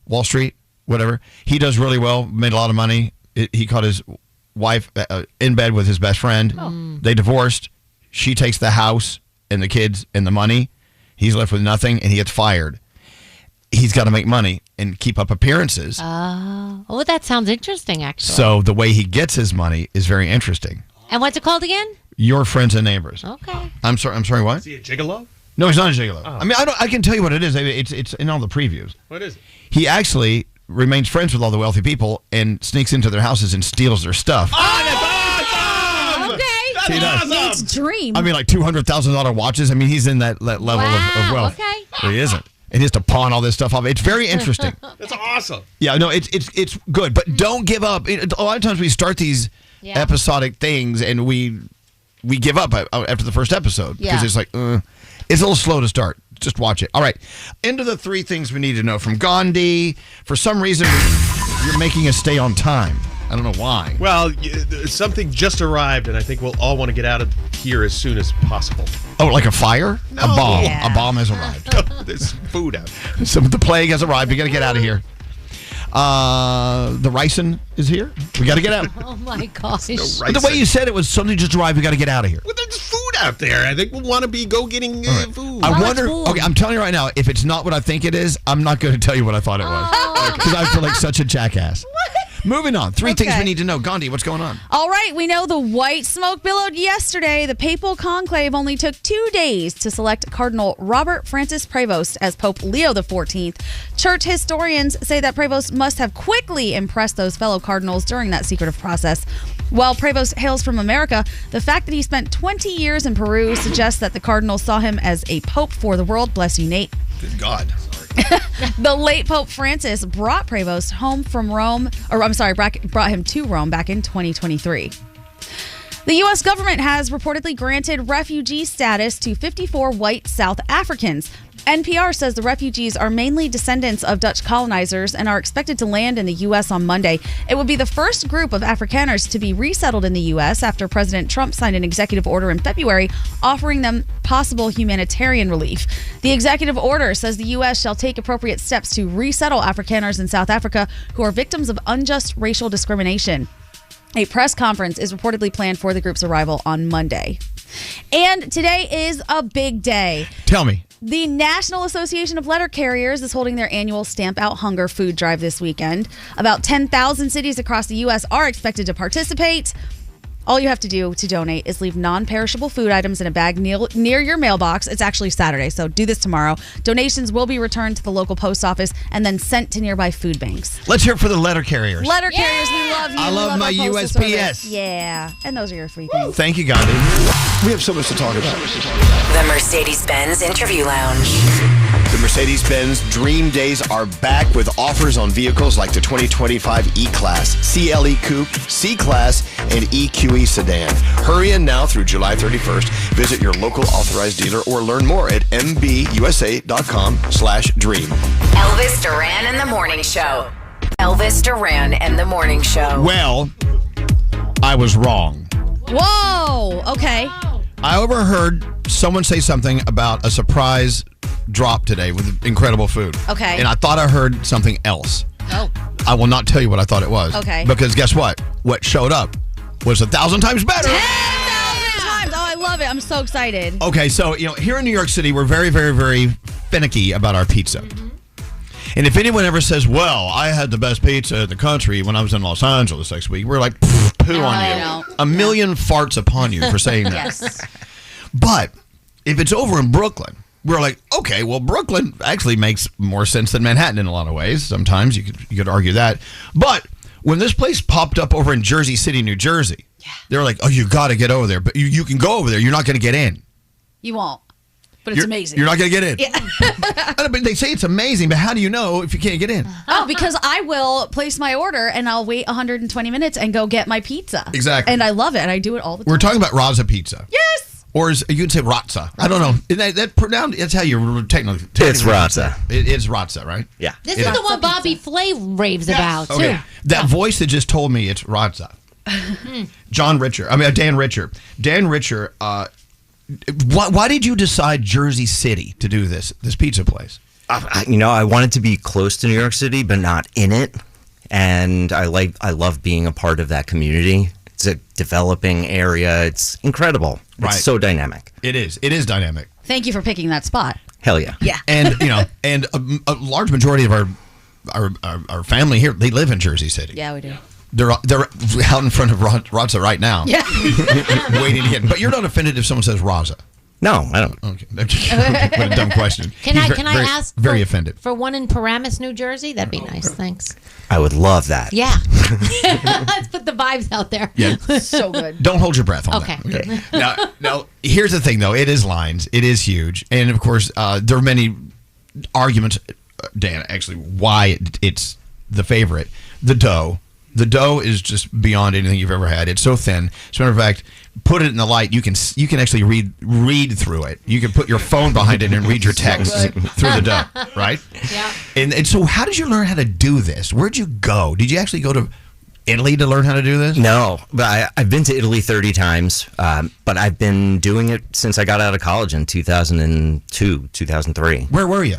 Wall Street, whatever. He does really well, made a lot of money. He caught his wife in bed with his best friend. Oh. They divorced. She takes the house and the kids and the money. He's left with nothing, and he gets fired. He's got to make money and keep up appearances. Oh, that sounds interesting, actually. So the way he gets his money is very interesting. And what's it called again? Your Friends and Neighbors. Okay. I'm sorry. What? Is he a gigolo? No, he's not a gigolo. Oh. I mean, I can tell you what it is. It's in all the previews. What is it? He actually remains friends with all the wealthy people and sneaks into their houses and steals their stuff. Okay. He does. It's dream. I mean, like $200,000 watches. I mean, he's in that level of wealth. Okay. Or he isn't. And he has to pawn all this stuff off. It's very interesting. That's awesome. Yeah, no, it's good, but don't give up. A lot of times we start these episodic things and we give up after the first episode because it's like it's a little slow to start. Just watch it. All right, into the 3 things we need to know from Gandhi. For some reason, you're making us stay on time. I don't know why. Well, something just arrived, and I think we'll all want to get out of here as soon as possible. Oh, like a fire? No. A bomb. Yeah. A bomb has arrived. There's food out. So the plague has arrived. We got to get out of here. The ricin is here. We got to get out. Oh, my gosh. But the way you said it was something just arrived. We got to get out of here. Well, there's food out there. I think we'll want to be getting food. I wonder. Okay, I'm telling you right now, if it's not what I think it is, I'm not going to tell you what I thought it was because I feel like such a jackass. Moving on. 3 things we need to know. Gandhi, what's going on? All right, we know the white smoke billowed yesterday. The papal conclave only took 2 days to select Cardinal Robert Francis Prevost as Pope Leo XIV. Church historians say that Prevost must have quickly impressed those fellow cardinals during that secretive process. While Prevost hails from America, the fact that he spent 20 years in Peru suggests that the cardinals saw him as a pope for the world. Bless you, Nate. Good God. The late Pope Francis brought Prevost home from Rome, brought him to Rome back in 2023. The U.S. government has reportedly granted refugee status to 54 white South Africans. NPR says the refugees are mainly descendants of Dutch colonizers and are expected to land in the U.S. on Monday. It would be the first group of Afrikaners to be resettled in the U.S. after President Trump signed an executive order in February offering them possible humanitarian relief. The executive order says the U.S. shall take appropriate steps to resettle Afrikaners in South Africa who are victims of unjust racial discrimination. A press conference is reportedly planned for the group's arrival on Monday. And today is a big day. Tell me. The National Association of Letter Carriers is holding their annual Stamp Out Hunger food drive this weekend. About 10,000 cities across the U.S. are expected to participate. All you have to do to donate is leave non-perishable food items in a bag near your mailbox. It's actually Saturday, so do this tomorrow. Donations will be returned to the local post office and then sent to nearby food banks. Let's hear it for the letter carriers. Letter carriers, we love you. I love my our postal USPS. service. Yeah, and those are your 3 things. Thank you, Gandhi. We have so much to talk about. The Mercedes-Benz Interview Lounge. The Mercedes-Benz Dream Days are back with offers on vehicles like the 2025 E-Class, CLE Coupe, C-Class, and EQE Sedan. Hurry in now through July 31st. Visit your local authorized dealer or learn more at mbusa.com/dream. Elvis Duran and the Morning Show. Elvis Duran and the Morning Show. Well, I was wrong. Whoa, okay. I overheard someone say something about a surprise drop today with incredible food. Okay. And I thought I heard something else. Oh. I will not tell you what I thought it was. Okay. Because guess what? What showed up was 1,000 times better. 10,000 times. Oh, I love it. I'm so excited. Okay, so, here in New York City, we're very, very, very finicky about our pizza. Mm-hmm. And if anyone ever says, well, I had the best pizza in the country when I was in Los Angeles next week, we're like, poo on you. No. A million farts upon you for saying that. Yes. But if it's over in Brooklyn, we're like, okay, well, Brooklyn actually makes more sense than Manhattan in a lot of ways. Sometimes you could argue that. But when this place popped up over in Jersey City, New Jersey, they were like, oh, you got to get over there. But you can go over there. You're not going to get in. You won't. But it's amazing. You're not going to get in. Yeah. But they say it's amazing, but how do you know if you can't get in? Oh, because I will place my order and I'll wait 120 minutes and go get my pizza. Exactly. And I love it. And I do it all the time. We're talking about Raza Pizza. Yes. Or you can say Razza. I don't know. That's how you technically. It's Razza. It is Razza, right? Yeah. This is the one Bobby Flay raves about, too. Okay. That voice that just told me it's Razza. Dan Richer. Dan Richer, why did you decide Jersey City to do this pizza place? I wanted to be close to New York City, but not in it. And I love being a part of that community. It's a developing area. It's incredible. Right. It's so dynamic. It is dynamic. Thank you for picking that spot. Hell yeah. Yeah. And and a large majority of our family here, they live in Jersey City. Yeah, we do. They're out in front of Raza right now. Yeah. Waiting to get. But you're not offended if someone says Raza. No, I don't. Okay. What a dumb question. Can I ask very offended for one in Paramus, New Jersey? That'd be nice. Thanks. I would love that. Yeah. Let's put the vibes out there. Yeah. So good. Don't hold your breath on Okay. that. Okay. Now, here's the thing, though. It is lines. It is huge. And, of course, there are many arguments, Dan, actually, why it's the favorite. The dough. The dough is just beyond anything you've ever had. It's so thin. As a matter of fact, put it in the light. You can actually read through it. You can put your phone behind it and read your text through the dough, right? Yeah. And so how did you learn how to do this? Where'd you go? Did you actually go to Italy to learn how to do this? No, but I've been to Italy 30 times, but I've been doing it since I got out of college in 2002, 2003. Where were you?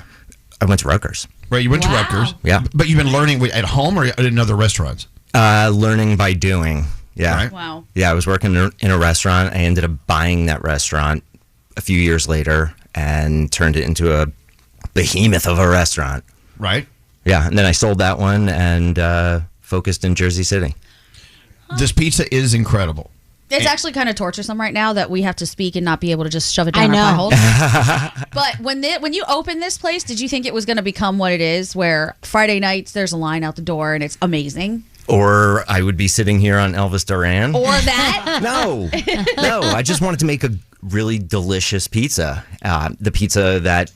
I went to Rutgers. Right, you went to Rutgers. Yeah. But you've been learning at home or in other restaurants? Learning by doing. Yeah. Right. Wow. Yeah, I was working in a restaurant. I ended up buying that restaurant a few years later and turned it into a behemoth of a restaurant. Right. Yeah, and then I sold that one and focused in Jersey City. This pizza is incredible. It's actually kind of torturesome right now that we have to speak and not be able to just shove it down our holes. But when you opened this place, did you think it was going to become what it is, where Friday nights there's a line out the door and it's amazing? Or I would be sitting here on Elvis Duran. Or that? No. I just wanted to make a really delicious pizza. The pizza that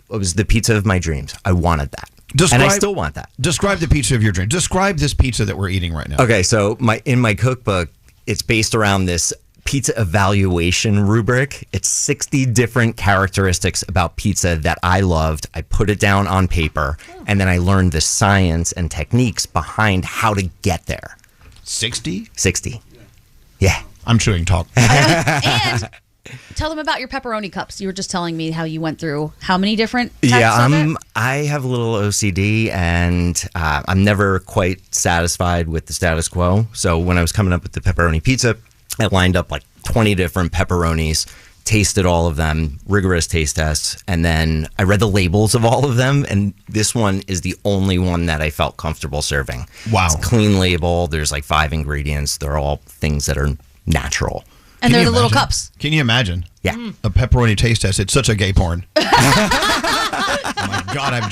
was the pizza of my dreams. I wanted that. And I still want that. Describe the pizza of your dreams. Describe this pizza that we're eating right now. Okay, so in my cookbook, it's based around this pizza evaluation rubric. It's 60 different characteristics about pizza that I loved. I put it down on paper, and then I learned the science and techniques behind how to get there. 60? 60. Yeah. I'm chewing talk. And tell them about your pepperoni cups. You were just telling me how you went through how many different types of it? I have a little OCD, and I'm never quite satisfied with the status quo. So when I was coming up with the pepperoni pizza, I lined up like 20 different pepperonis, tasted all of them, rigorous taste tests, and then I read the labels of all of them, and this one is the only one that I felt comfortable serving. Wow. It's clean label. There's like 5 ingredients. They're all things that are natural. And they're the little cups. Can you imagine? Yeah. A pepperoni taste test. It's such a gay porn. Oh my God, I've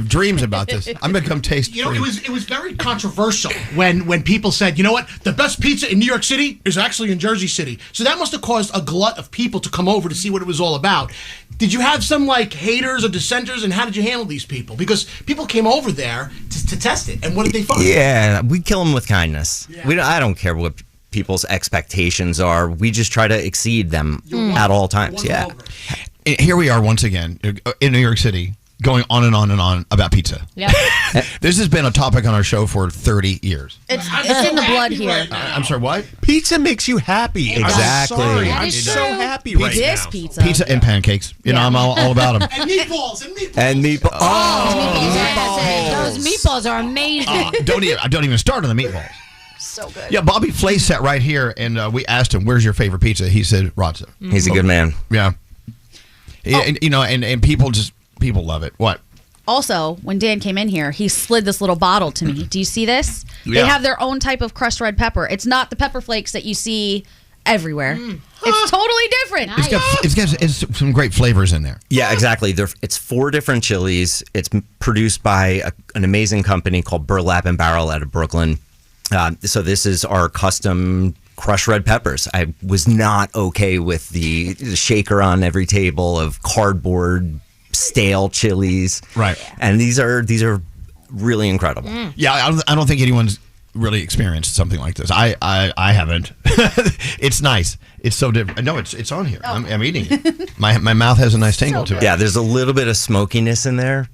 dreams about this. I'm gonna come taste. You know, it was very controversial when people said, you know what, the best pizza in New York City is actually in Jersey City. So that must have caused a glut of people to come over to see what it was all about. Did you have some like haters or dissenters, and how did you handle these people? Because people came over there to test it, and what did they find? Yeah, we kill them with kindness. Yeah. I don't care what people's expectations are. We just try to exceed them at all times. Yeah. Here we are once again in New York City, going on and on and on about pizza. Yeah. This has been a topic on our show for 30 years. It's in the blood here. I'm sorry, what? Pizza makes you happy. Exactly. I'm so happy right now. This pizza. Pizza and pancakes. You know, I'm all about them. And meatballs. And meatballs. Those meatballs are amazing. Don't even start on the meatballs. So good. Yeah, Bobby Flay sat right here, and we asked him, "Where's your favorite pizza?" He said, "Razza." He's a good man. Yeah. And, you know, and people love it. What? Also, when Dan came in here, he slid this little bottle to me. Do you see this? They have their own type of crushed red pepper. It's not the pepper flakes that you see everywhere. It's totally different. It's some great flavors in there. Yeah, exactly. It's 4 different chilies. It's produced by an amazing company called Burlap and Barrel out of Brooklyn. So this is our custom crushed red peppers. I was not okay with the shaker on every table of cardboard stale chilies. Right. And these are really incredible. Yeah, I don't think anyone's really experienced something like this. I haven't. It's nice. It's so different. No, it's on here. I'm eating it. My mouth has a nice tingle to it. Yeah, there's a little bit of smokiness in there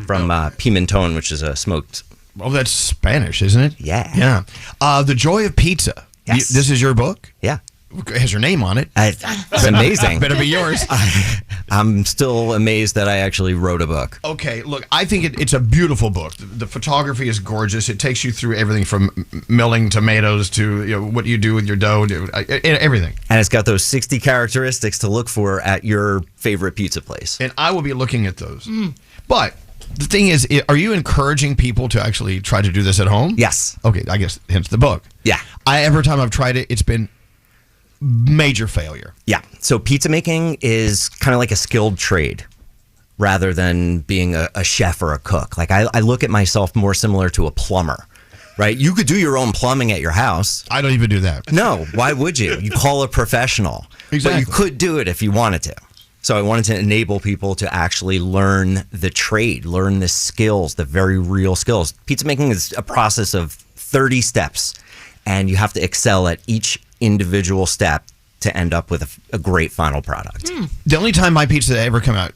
from pimenton, which is a smoked. Oh, that's Spanish, isn't it? Yeah. Yeah. The Joy of Pizza. Yes. This is your book? Yeah. It has your name on it. It's amazing. Better be yours. I'm still amazed that I actually wrote a book. Okay, look, I think it's a beautiful book. The photography is gorgeous. It takes you through everything from milling tomatoes to what you do with your dough, everything. And it's got those 60 characteristics to look for at your favorite pizza place. And I will be looking at those. But the thing is, are you encouraging people to actually try to do this at home? Yes. Okay, I guess hence the book. Yeah. Every time I've tried it, it's been major failure. Yeah. So pizza making is kind of like a skilled trade rather than being a chef or a cook. Like I look at myself more similar to a plumber, right? You could do your own plumbing at your house. I don't even do that. No. Why would you? You call a professional. Exactly. But you could do it if you wanted to. So I wanted to enable people to actually learn the trade, learn the skills, the very real skills. Pizza making is a process of 30 steps, and you have to excel at each individual step to end up with a great final product. The only time my pizza ever come out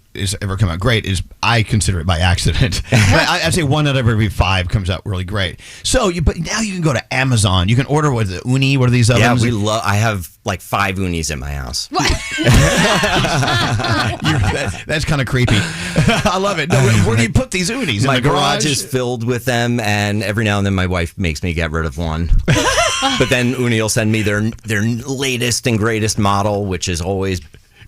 great is I consider it by accident. I'd say 1 out of every 5 comes out really great. So, but now you can go to Amazon. You can order with the uni. What are these ovens? Yeah, I have like 5 unis in my house. That's kind of creepy. I love it. No, where do you put these unis? My in the garage is filled with them, and every now and then my wife makes me get rid of one. But then Uni will send me their latest and greatest model, which is always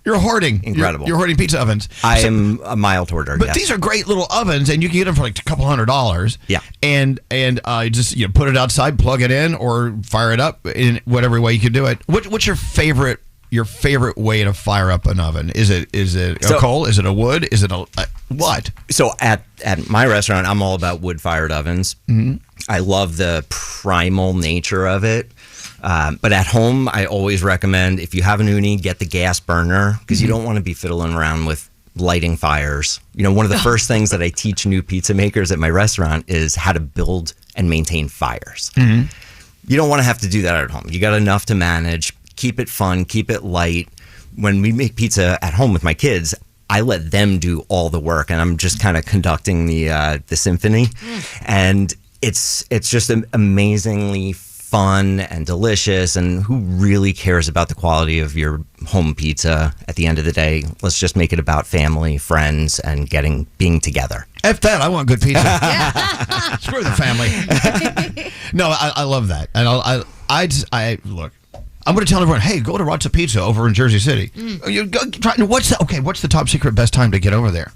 You're hoarding. Incredible. You're hoarding pizza ovens. I am a mild hoarder. But yes. these are great little ovens, and you can get them for like $200. Yeah. And just put it outside, plug it in, or fire it up in whatever way you can do it. What's your favorite way to fire up an oven? Is it a coal? Is it a wood? Is it a what? So at my restaurant, I'm all about wood-fired ovens. Mm-hmm. I love the primal nature of it. But at home, I always recommend, if you have an uni, get the gas burner, because you don't want to be fiddling around with lighting fires. One of the first things that I teach new pizza makers at my restaurant is how to build and maintain fires. Mm-hmm. You don't want to have to do that at home. You got enough to manage. Keep it fun. Keep it light. When we make pizza at home with my kids, I let them do all the work, and I'm just kind of conducting the symphony. And it's just amazingly fun and delicious, and who really cares about the quality of your home pizza at the end of the day? Let's just make it about family, friends, and being together. F that, I want good pizza. Screw the family. No, I love that. And I look, I'm going to tell everyone, hey, go to Razza Pizza over in Jersey City. What's the top secret best time to get over there?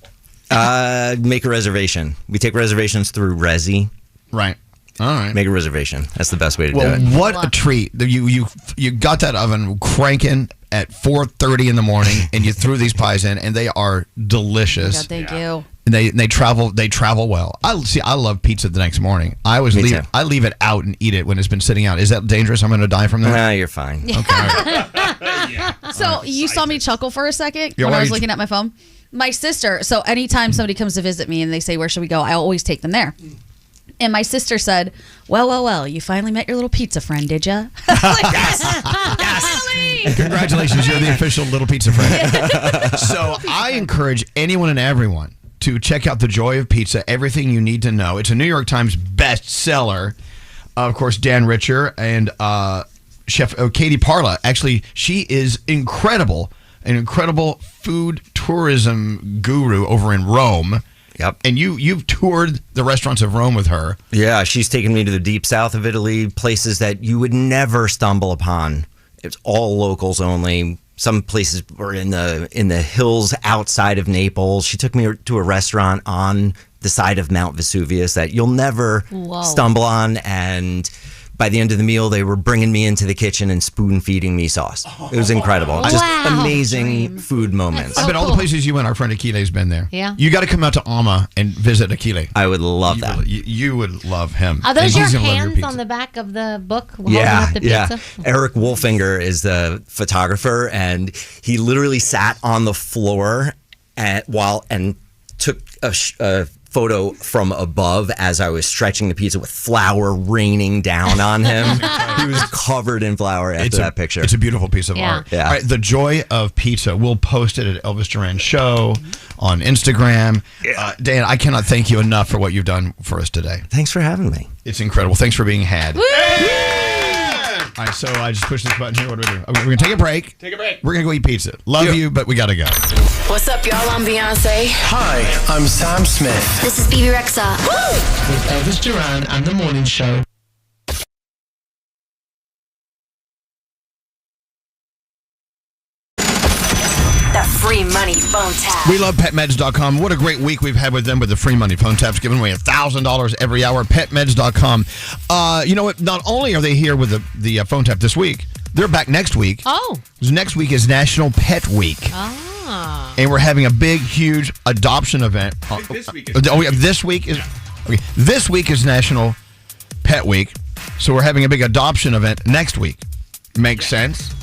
Make a reservation. We take reservations through Resi. Right. All right. Make a reservation. That's the best way to do it. What a treat. You got that oven cranking at 4:30 in the morning, and you threw these pies in, and they are delicious. God, thank you. And they travel well. I love pizza the next morning. I leave it out and eat it when it's been sitting out. Is that dangerous? I'm going to die from that? No, you're fine. Okay. So you saw me chuckle for a second when I was looking at my phone. My sister, so anytime somebody comes to visit me and they say, where should we go? I always take them there. And my sister said, well, you finally met your little pizza friend, did you? Yes. Congratulations, you're the official little pizza friend. So I encourage anyone and everyone to check out The Joy of Pizza, everything you need to know. It's a New York Times bestseller. Of course, Dan Richer and Chef Katie Parla. Actually, she is incredible, an incredible food tourism guru over in Rome. Yep. And you've toured the restaurants of Rome with her. Yeah, she's taken me to the deep south of Italy, places that you would never stumble upon. It's all locals only. Some places were in the hills outside of Naples. She took me to a restaurant on the side of Mount Vesuvius that you'll never stumble on, and by the end of the meal, they were bringing me into the kitchen and spoon feeding me sauce. It was incredible. Just amazing food moments. I bet all the places you went, our friend Akile's been there. Yeah. You got to come out to Alma and visit Akile. I would love that. You would love him. Are those And your he's gonna love hands pizza. on the back of the book holding Yeah, up the pizza? Eric Wolfinger is the photographer, and he literally sat on the floor and took a photo from above as I was stretching the pizza with flour raining down on him. He was covered in flour after that picture. It's a beautiful piece of art. Yeah. All right, the joy of pizza. We'll post it at Elvis Duran Show on Instagram. Dan, I cannot thank you enough for what you've done for us today. Thanks for having me. It's incredible. Thanks for being had. All right, so I just push this button here. What do we do? Okay, we're going to take a break. Take a break. We're going to go eat pizza. Love you, but we got to go. What's up, y'all? I'm Beyonce. Hi, I'm Sam Smith. This is BB Rexa. With Elvis Duran and the Morning Show. The free money phone tap. We love PetMeds.com. What a great week we've had with them with the free money phone taps, giving away $1,000 every hour. PetMeds.com. You know what? Not only are they here with the phone tap this week, they're back next week. Oh. Next week is National Pet Week. Ah. And we're having a big, huge adoption event. This week is This week is National Pet Week. So we're having a big adoption event next week. Makes sense.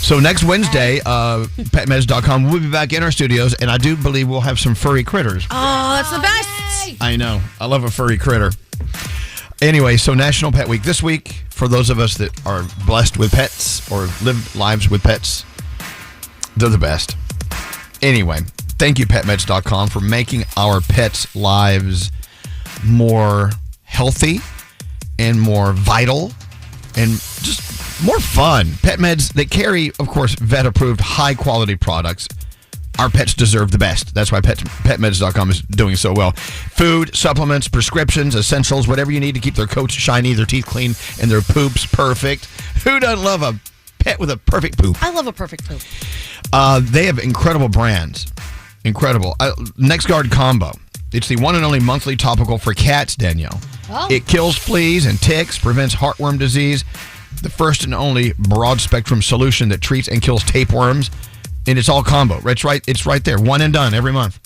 So next Wednesday, PetMeds.com, we'll be back in our studios, and I do believe we'll have some furry critters. Oh, that's the best. I know. I love a furry critter. Anyway, so National Pet Week this week, for those of us that are blessed with pets or live lives with pets, they're the best. Anyway, thank you, PetMeds.com, for making our pets' lives more healthy and more vital and just more fun. Pet Meds, they carry, of course, vet-approved, high-quality products. Our pets deserve the best. That's why PetMeds.com is doing so well. Food, supplements, prescriptions, essentials, whatever you need to keep their coats shiny, their teeth clean, and their poops perfect. Who doesn't love a pet with a perfect poop? I love a perfect poop. They have incredible brands. Incredible. NexGard Combo. It's the one and only monthly topical for cats, Danielle. Oh. It kills fleas and ticks, prevents heartworm disease. The first and only broad-spectrum solution that treats and kills tapeworms. And it's all combo. It's right there. One and done every month.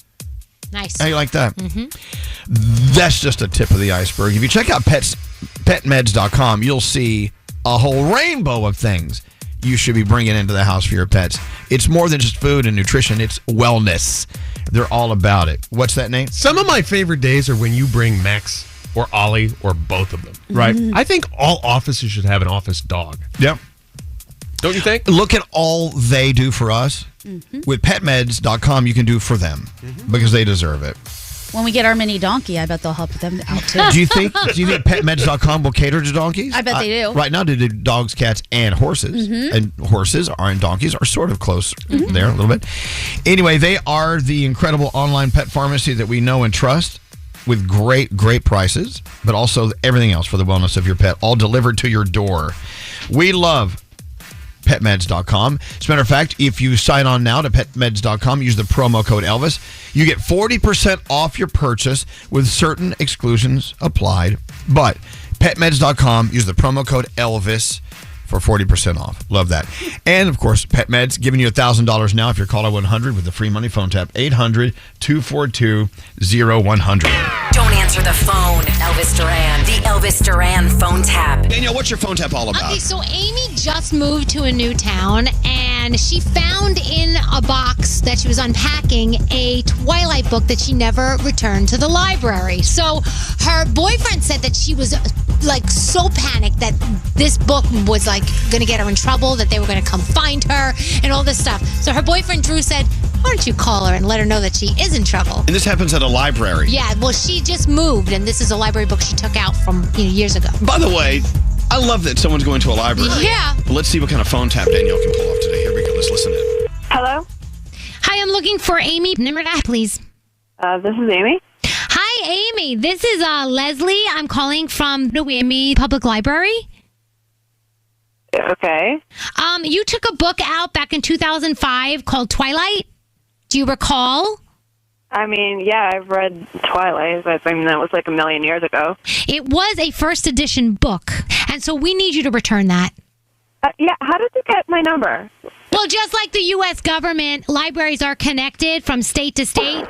Nice. How you like that? Mm-hmm. That's just a tip of the iceberg. If you check out PetMeds.com, you'll see a whole rainbow of things you should be bringing into the house for your pets. It's more than just food and nutrition. It's wellness. They're all about it. What's that, Nate? Some of my favorite days are when you bring Max or Ollie or both of them. Right. I think all offices should have an office dog. Yep. Don't you think? Look at all they do for us. With PetMeds.com, you can do for them because they deserve it. When we get our mini donkey, I bet they'll help them out too. Do you think PetMeds.com will cater to donkeys? I bet they do. Right now, they do dogs, cats, and horses. And horses and donkeys are sort of close there a little bit. Anyway, they are the incredible online pet pharmacy that we know and trust with great, great prices, but also everything else for the wellness of your pet, all delivered to your door. We love PetMeds.com. As a matter of fact, if you sign on now to PetMeds.com, use the promo code Elvis, you get 40% off your purchase with certain exclusions applied. But PetMeds.com, use the promo code Elvis for 40% off. Love that. And, of course, PetMeds giving you $1,000 now if you're called at 100 with the free money phone tap, 800-242-0100. Don't answer the phone. Elvis Duran. The Elvis Duran phone tap. Danielle, what's your phone tap all about? Okay, so Amy just moved to a new town, and she found in a box that she was unpacking a Twilight book that she never returned to the library. So her boyfriend said that she was like so panicked that this book was like going to get her in trouble, that they were going to come find her and all this stuff. So her boyfriend Drew said, why don't you call her and let her know that she is in trouble? And this happens at a library. Yeah, well, she just moved, and this is a library book she took out from years ago. By the way, I love that someone's going to a library. Yeah. Well, let's see what kind of phone tap Danielle can pull off today. Here we go. Let's listen in. Hello? Hi, I'm looking for Amy. Number that, please. This is Amy. Hi, Amy. This is Leslie. I'm calling from the Amy Public Library. Okay. You took a book out back in 2005 called Twilight. Do you recall? I mean, yeah, I've read Twilight. I mean, that was like a million years ago. It was a first edition book, and so we need you to return that. Yeah, how did you get my number? Well, just like the U.S. government, libraries are connected from state to state.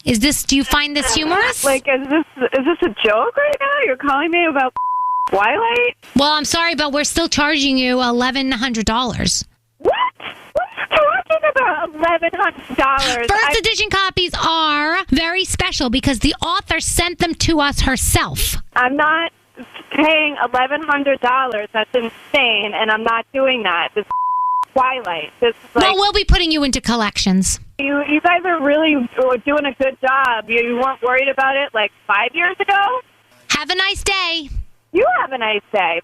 Do you find this humorous? Like, is this a joke right now? You're calling me about Twilight? Well, I'm sorry, but we're still charging you $1,100. What? Talking about $1,100. First edition copies are very special because the author sent them to us herself. I'm not paying $1,100. That's insane, and I'm not doing that. This is Twilight. This is like, well, we'll be putting you into collections. You guys are really doing a good job. You weren't worried about it like 5 years ago? Have a nice day. You have a nice day.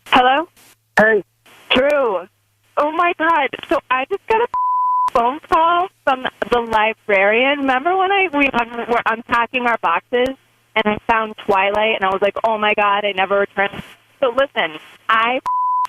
Hello? Hey. Drew. Oh, my God. So I just got a phone call from the librarian. Remember when we were unpacking our boxes and I found Twilight and I was like, oh, my God, I never returned. So listen, I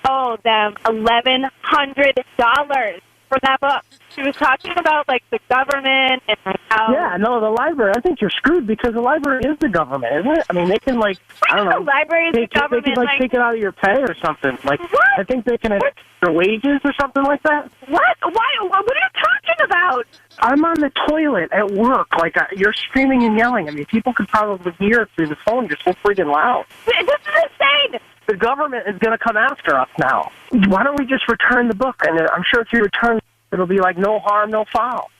owe them $1,100 for that book. She was talking about, like, the government and how... Yeah, no, the library. I think you're screwed because the library is the government, isn't it? I mean, they can, like, I don't know. The library is the government. They can, like, take it out of your pay or something. Like, what? I think they can affect your wages or something like that. What? Why? What are you talking about? I'm on the toilet at work. Like, you're screaming and yelling. I mean, people could probably hear it through the phone. You're so freaking loud. This is insane. The government is going to come after us now. Why don't we just return the book? And I'm sure if you return, it'll be like no harm, no foul.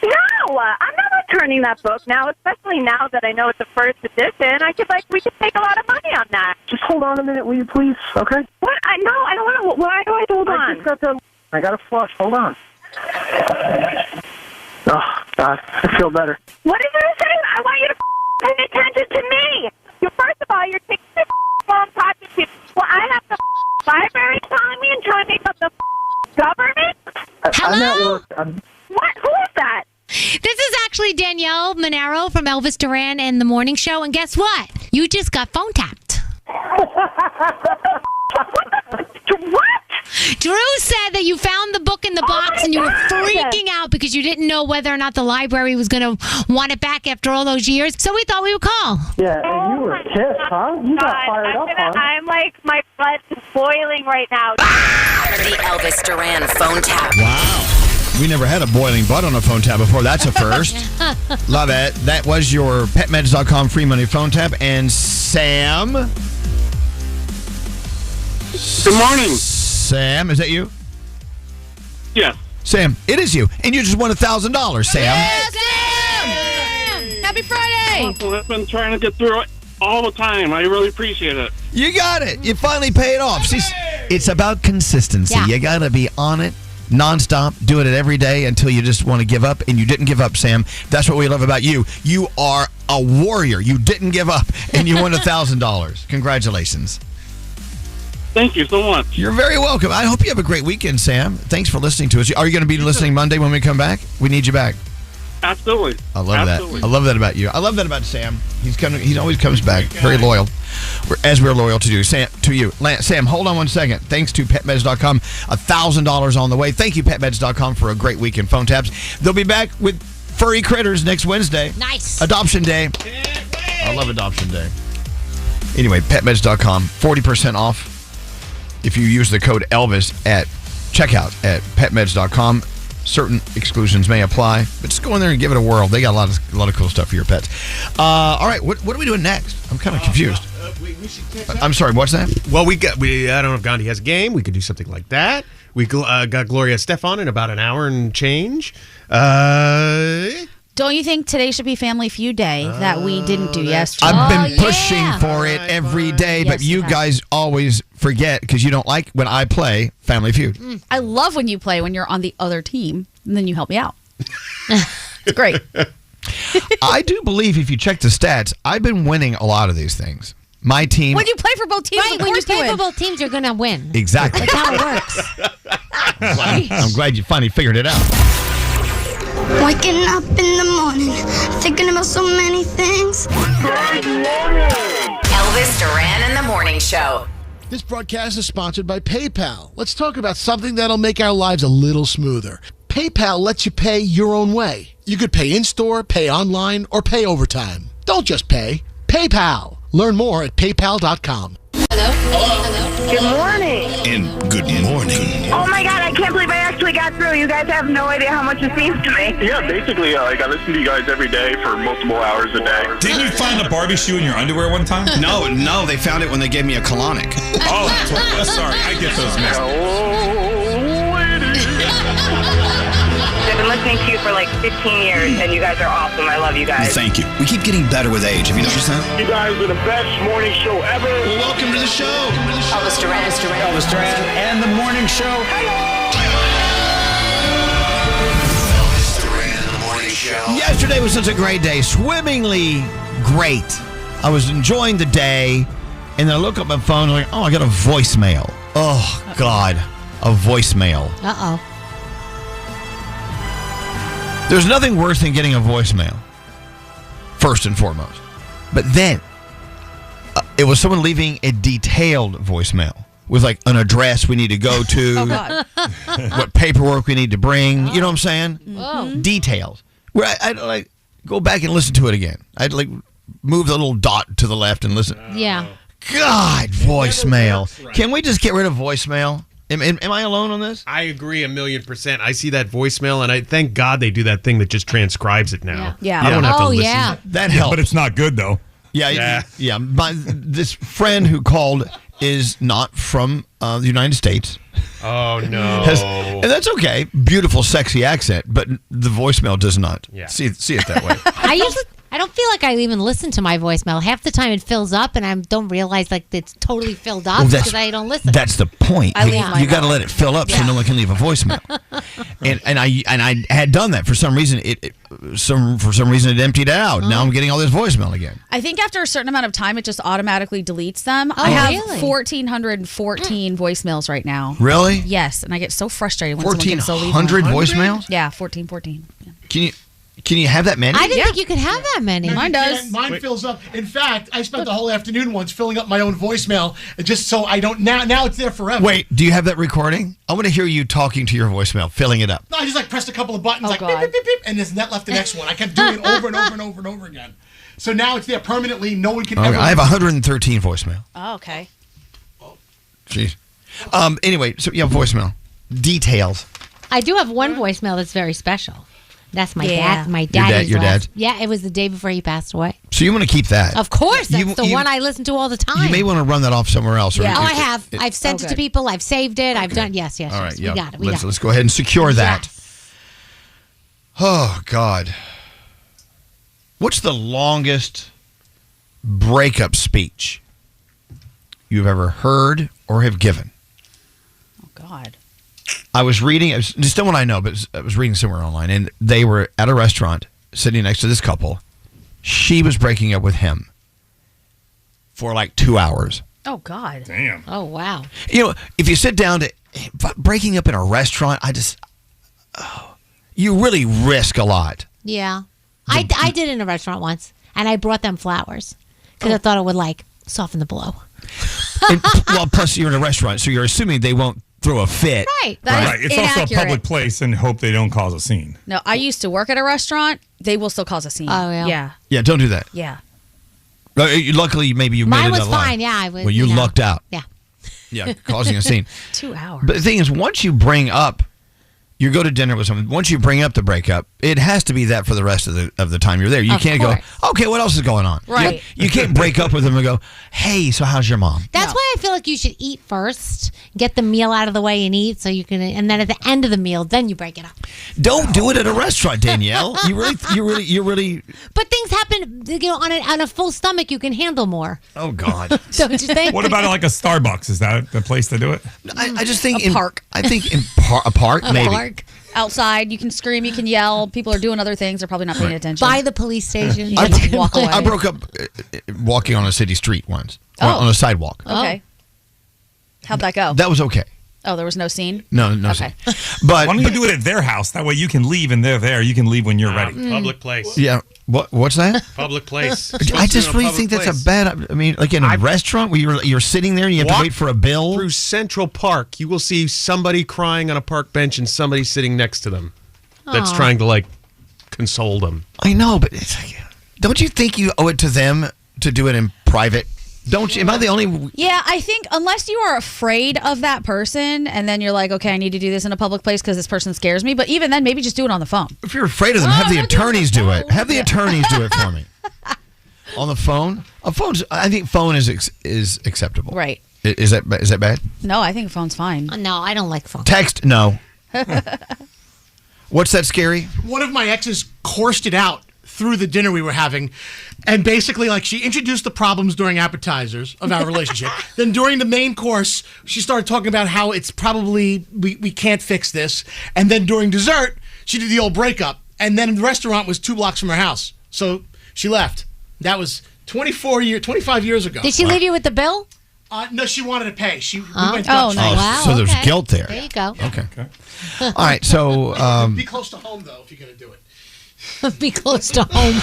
No, I'm not returning that book now, especially now that I know it's a first edition. We could take a lot of money on that. Just hold on a minute, will you please? Okay? What? I don't want to. Why do I hold on? I got to flush. Hold on. Oh, God, I feel better. What are you saying? I want you to pay attention to me. First of all, you're taking this phone talking to. Well, I have the library calling me and telling me about the government. Hello? I'm at work. What? Who is that? This is actually Danielle Monaro from Elvis Duran and the Morning Show. And guess what? You just got phone tapped. What? Drew said that you found the book in the box and you were freaking out because you didn't know whether or not the library was going to want it back after all those years. So we thought we would call. Yeah, and you were pissed, huh? You got fired up, huh? I'm like, my blood is boiling right now. The Elvis Duran phone tap. Wow. We never had a boiling butt on a phone tap before. That's a first. Love it. That was your PetMeds.com free money phone tap. And Sam? Good morning. Sam, is that you? Yes. Sam, it is you. And you just won $1,000, Sam. Yes, Sam! Happy Friday! Awesome. I've been trying to get through it all the time. I really appreciate it. You got it. You finally paid off. See, it's about consistency. Yeah. You got to be on it nonstop, doing it every day until you just want to give up. And you didn't give up, Sam. That's what we love about you. You are a warrior. You didn't give up, and you won $1,000. Congratulations. Thank you so much. You're very welcome. I hope you have a great weekend, Sam. Thanks for listening to us. Are you going to be listening Monday when we come back? We need you back. Absolutely. I love that. I love that about you. I love that about Sam. He always comes back. Very loyal. As we're loyal to you. Sam, Sam, hold on one second. Thanks to PetMeds.com. $1,000 on the way. Thank you, PetMeds.com, for a great weekend phone taps. They'll be back with furry critters next Wednesday. Nice. Adoption Day. I love Adoption Day. Anyway, PetMeds.com. 40% off if you use the code Elvis at checkout at PetMeds.com. Certain exclusions may apply, but just go in there and give it a whirl. They got a lot of cool stuff for your pets. All right, what are we doing next? I'm kind of confused. We should catch up. I'm sorry, what's that? Well, I don't know if Gandhi has a game. We could do something like that. We got Gloria Estefan in about an hour and change. Don't you think today should be Family Feud Day that we didn't do yesterday? I've been pushing for it every day, but you guys always forget because you don't like when I play Family Feud. I love when you play when you're on the other team, and then you help me out. It's great. I do believe if you check the stats, I've been winning a lot of these things. My team. When you play for both teams, Right, when you play for both teams, you're going to win. Exactly. That's how it works. I'm glad you finally figured it out. Waking up in the morning, thinking about so many things. Elvis Duran and the Morning Show. This broadcast is sponsored by PayPal. Let's talk about something that'll make our lives a little smoother. PayPal lets you pay your own way. You could pay in-store, pay online, or pay overtime. Don't just pay. PayPal. Learn more at paypal.com. Good morning. And good morning. Oh my God, I can't believe I actually got through. You guys have no idea how much it means to me. Yeah, basically, I listen to you guys every day for multiple hours a day. Didn't you find a Barbie shoe in your underwear one time? No, they found it when they gave me a colonic. Oh, that's right. Sorry, I get those mixed. I've been listening to you for like 15 years, and you guys are awesome. I love you guys. Thank you. We keep getting better with age. Have you noticed that? You guys are the best morning show ever. Well, welcome to the show. Elvis Duran. Elvis Duran and the morning show. Elvis Duran in the morning show. Yesterday was such a great day. Swimmingly great. I was enjoying the day, and then I look up my phone and I'm like, oh, I got a voicemail. Oh, God. A voicemail. Uh-oh. There's nothing worse than getting a voicemail, first and foremost. But then, it was someone leaving a detailed voicemail with like an address we need to go to, Oh, God. what paperwork we need to bring. You know what I'm saying? Whoa. Details. Where I'd like go back and listen to it again. I'd like move the little dot to the left and listen. Yeah. God, voicemail. Can we just get rid of voicemail? Am I alone on this? I agree 1,000,000%. I see that voicemail, and I thank God they do that thing that just transcribes it now. Yeah. I don't have to Oh, listen. yeah. That helps. But it's not good, though. Yeah. This friend who called is not from the United States. Oh, no. And that's okay. Beautiful, sexy accent, but the voicemail does not. Yeah. See it that way. I don't feel like I even listen to my voicemail. Half the time it fills up, and I don't realize like it's totally filled up because I don't listen. That's the point. I leave mine You got to on. let it fill up so no one can leave a voicemail. and I had done that for some reason. For some reason it emptied out. Now I'm getting all this voicemail again. I think after a certain amount of time, it just automatically deletes them. Oh, I have really? 1,414 voicemails right now. Really? Yes, and I get so frustrated when someone can still leave 1,400 them. voicemails? Yeah, 1,414. Yeah. Can you have that many? I didn't think you could have that many. Mine does. Mine fills up. In fact, I spent the whole afternoon once filling up my own voicemail just so I don't. Now it's there forever. Wait, do you have that recording? I want to hear you talking to your voicemail, filling it up. No, I just like pressed a couple of buttons, Oh, like God. beep, beep, beep, beep, and there's net left the next one. I kept doing it over and over and over and over again. So now it's there permanently. No one can Okay, ever. I have 113 voicemail. Oh, okay. Jeez. Anyway, so yeah, voicemail. Details. I do have one voicemail that's very special. That's my Yeah. dad. My daddy's your last- dad? Yeah, it was the day before he passed away. So you want to keep that? Of course, that's You- the one I listen to all the time. You may want to run that off somewhere else. Yeah. Oh, I have. I've sent it to good. people. I've saved it. I've done. Yes. All right, Yes. yeah. We got it. Let's go ahead and secure that. Oh God. What's the longest breakup speech you've ever heard or have given? Oh, God. I was reading, it's someone I know, but I was reading somewhere online, and they were at a restaurant sitting next to this couple. She was breaking up with him for like 2 hours. Oh, God. Damn. Oh, wow. You know, if you sit down to breaking up in a restaurant, you really risk a lot. Yeah. I did in a restaurant once, and I brought them flowers because I thought it would like soften the blow. And, well, plus you're in a restaurant, so you're assuming they won't throw a fit. Right. Right. It's also a inaccurate. public place and hope they don't cause a scene. No, I used to work at a restaurant. They will still cause a scene. Oh, yeah. Yeah. Yeah, don't do that. Yeah. Luckily, maybe you made Mine it was out alive. fine. Yeah, I was. Well, you lucked out. Yeah. Yeah, causing a scene. 2 hours. But the thing is, once you bring up, you go to dinner with someone. Once you bring up the breakup, it has to be that for the rest of the time you're there. You Of can't course. go, okay, what else is going on? Right. You can't break up with them and go, hey, so how's your mom? That's why I feel like you should eat first, get the meal out of the way and eat, so you can, and then at the end of the meal, then you break it up. Don't do it at a restaurant, Danielle. You really. But things happen, on a full stomach, you can handle more. Oh God. Don't you think? What about like a Starbucks? Is that the place to do it? I just think A park. I think in a park, maybe. Park. Outside, you can scream, you can yell. People are doing other things. They're probably not paying attention. By the police station. You just walk away. I broke up walking on a city street once, Oh. on a sidewalk. Okay. How'd that go? That was okay. Oh, there was no scene? No. Okay. But why don't you do it at their house? That way you can leave and they're there. You can leave when you're ready. Public place. Yeah. What's that? Public place. I just really think that's a bad. I mean, like in a restaurant where you're sitting there and you have to wait for a bill. Through Central Park, you will see somebody crying on a park bench and somebody sitting next to them that's Aw. trying to like console them. I know, but it's like, don't you think you owe it to them to do it in private? Don't you? Am I the only? Yeah, I think unless you are afraid of that person and then you're like, okay, I need to do this in a public place because this person scares me. But even then, maybe just do it on the phone. If you're afraid of them, have the attorneys do it. Have the attorneys do it for me. On the phone? I think phone is acceptable. Right. Is that bad? No, I think a phone's fine. No, I don't like phone. Text? No. What's that scary? One of my exes coursed it out through the dinner we were having, and basically, like, she introduced the problems during appetizers of our relationship. Then during the main course, she started talking about how it's probably we can't fix this. And then during dessert, she did the old breakup. And then the restaurant was 2 blocks from her house, so she left. That was 25 years ago. Did she leave you with the bill? No, she wanted to pay. We went nice. Dutch. Wow, so there's okay. guilt there. There you go. Okay. All right, so Be close to home, though, if you're going to do it. Be close to home.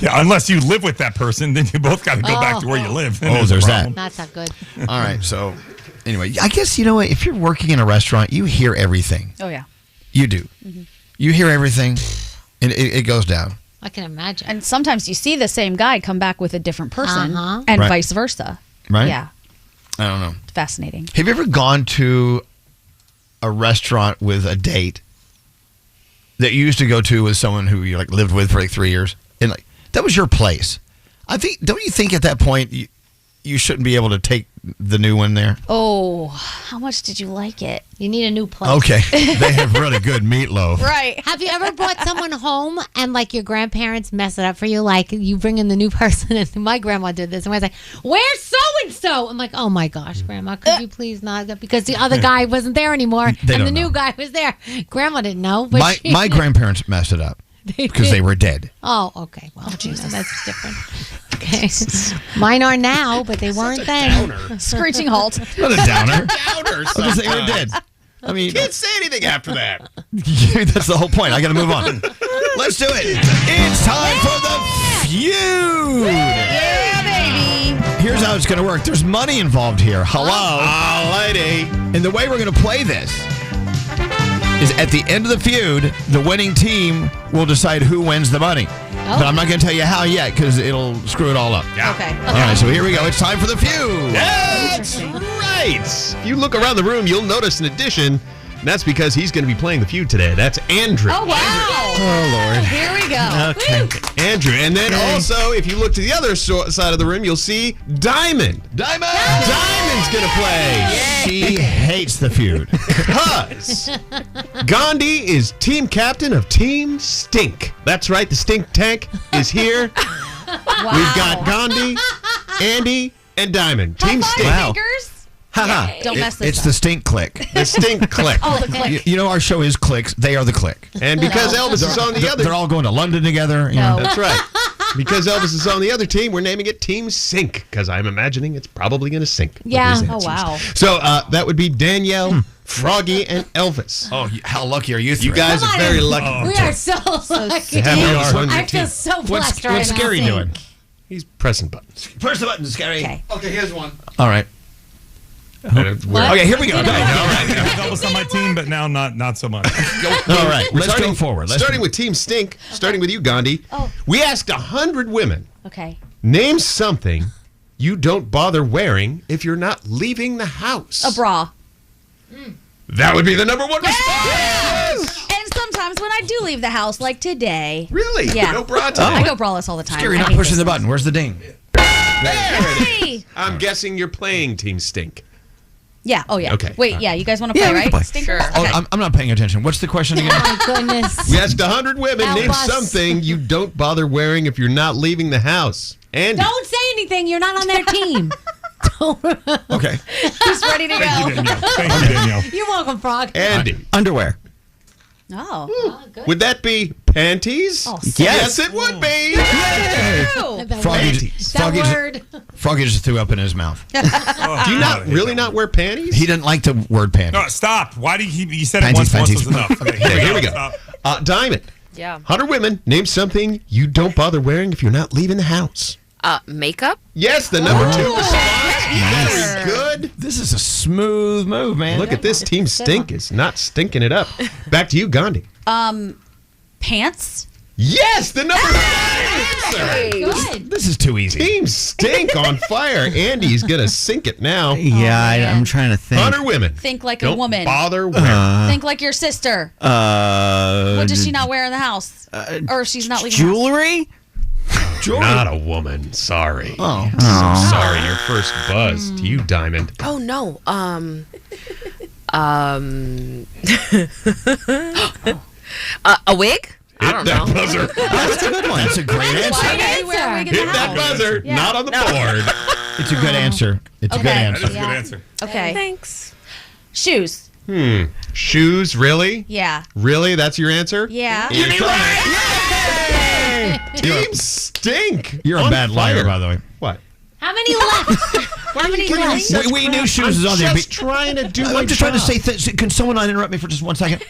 Yeah, unless you live with that person, then you both got to go back to where you live. Then there's a that. problem. That's not good. all right, so anyway, I guess you know what? If you're working in a restaurant, you hear everything. Oh, yeah. You do. You hear everything, and it goes down. I can imagine. And sometimes you see the same guy come back with a different person and Right. vice versa. Right? Yeah. I don't know. It's fascinating. Have you ever gone to a restaurant with a date that you used to go to with someone who you like lived with for like 3 years, and like that was your place? Don't you think at that point you shouldn't be able to take the new one there? Oh, how much did you like it? You need a new place. Okay, they have really good meatloaf. Right. Have you ever brought someone home and like your grandparents mess it up for you? Like you bring in the new person, and my grandma did this, and I was like, "Where's so and so?" I'm like, "Oh my gosh, Grandma, could you please not?" Because the other guy wasn't there anymore, and don't the new know. guy was there. Grandma didn't know, but My grandparents messed it up because they were dead. Oh, okay. Well, Jesus, that's different. Okay, mine are now, but they weren't then. Screeching halt. Not a downer. Downer. I'm just saying they were dead. I mean, Can't say anything after that. that's the whole point. I got to move on. Let's do it. It's time for the feud. Yeah, baby. Here's how it's going to work. There's money involved here. Hello. Lady. And the way we're going to play this is at the end of the feud, the winning team will decide who wins the money. But I'm not going to tell you how yet because it'll screw it all up. Yeah. Okay. All right, so here we go. It's time for the feud. That's right. If you look around the room, you'll notice an addition. And that's because he's going to be playing the feud today. That's Andrew. Oh, wow. Oh, Lord. Here we go. Okay. Andrew. And then also, if you look to the other side of the room, you'll see Diamond. Diamond's going to play. She hates the feud. Because Gandhi is team captain of Team Stink. That's right. The Stink Tank is here. Wow. We've got Gandhi, Andy, and Diamond. Team Stink. Wow. Fingers? Haha. Don't mess this It's up. the Stink Click. The Stink Click. Oh, the click. You know our show is Clicks. They are the Click. And because Elvis is on the other... They're all going to London together. You know. That's right. Because Elvis is on the other team, we're naming it Team Sink, because I'm imagining it's probably going to sink. with Yeah. these Oh, answers. wow. So that would be Danielle, Froggy, and Elvis. Oh, how lucky are you three? You guys Come are on. very lucky. We are so lucky. have Elvis on your I feel team. so blessed right What's now. Scary doing? He's pressing buttons. Press the button, Scary. Okay. Okay, here's one. All right. What? Okay, here we go. Did Go I- ahead. Elvis on my team, but now not so much. All right, let's go forward. Starting with Team Stink, starting with you, Gandhi. Oh. We asked 100 women, Okay. name something you don't bother wearing if you're not leaving the house. A bra. That would be the number one response. Yes! And sometimes when I do leave the house, like today. Really? Yeah. No bra today? I go braless all the time. Scary, I not hate pushing this the one. button. Where's the ding? There it is. Hey! I'm guessing you're playing Team Stink. Yeah. Oh, yeah. Okay. Wait, yeah. You guys want to Yeah, play, we right? can play. Stinkers? Oh, Okay. I'm not paying attention. What's the question again? Oh, my goodness. We asked 100 women, name Elvis. something you don't bother wearing if you're not leaving the house. Andy. Don't say anything. You're not on their team. Okay. He's ready to Thank you, go. Danielle. Thank you, Danielle. You're welcome, Frog. Andy. Underwear. Oh. Would that be panties? Oh, yes, it would be. That Froggy, word. Froggy just threw up in his mouth. Do you not really not wear panties? He didn't like the word panty. No, stop. Why did you said it Panties, once? panties. Once was enough. Okay, Okay, here we go. Stop. Diamond. Yeah. 100 women. Name something you don't bother wearing if you're not leaving the house. Makeup? Yes, the number 2 response. Nice. Very good. This is a smooth move, man. Look at this. Team Stink is not stinking it up. Back to you, Gandhi. Pants. Yes, the number 5 answer. This is too easy. Team Stink on fire. Andy's going to sink it now. Yeah, I'm trying to think. 100 women. Think like a Don't woman. bother wearing. Think like your sister. What does she not wear in the house? Or she's not leaving Jewelry? Not a woman. Sorry. Oh. So sorry. Your first buzz to you, Diamond. Oh, no. A wig? I don't know. Buzzer. That's a good one. That's a great answer. Why do you wear a wig in the Hit that house? buzzer. Yeah. Not on the board. It's a good answer. It's a good That answer. is a good answer. Okay. Thanks. Shoes. Shoes, really? Yeah. Really? That's your answer? Yeah. Team Stink. You're a On bad liar, fire. by the way. What? How many left? How many left? We knew shoes was on there. I'm just trying to do my I'm just trying to job. say, can someone not interrupt me for just 1 second?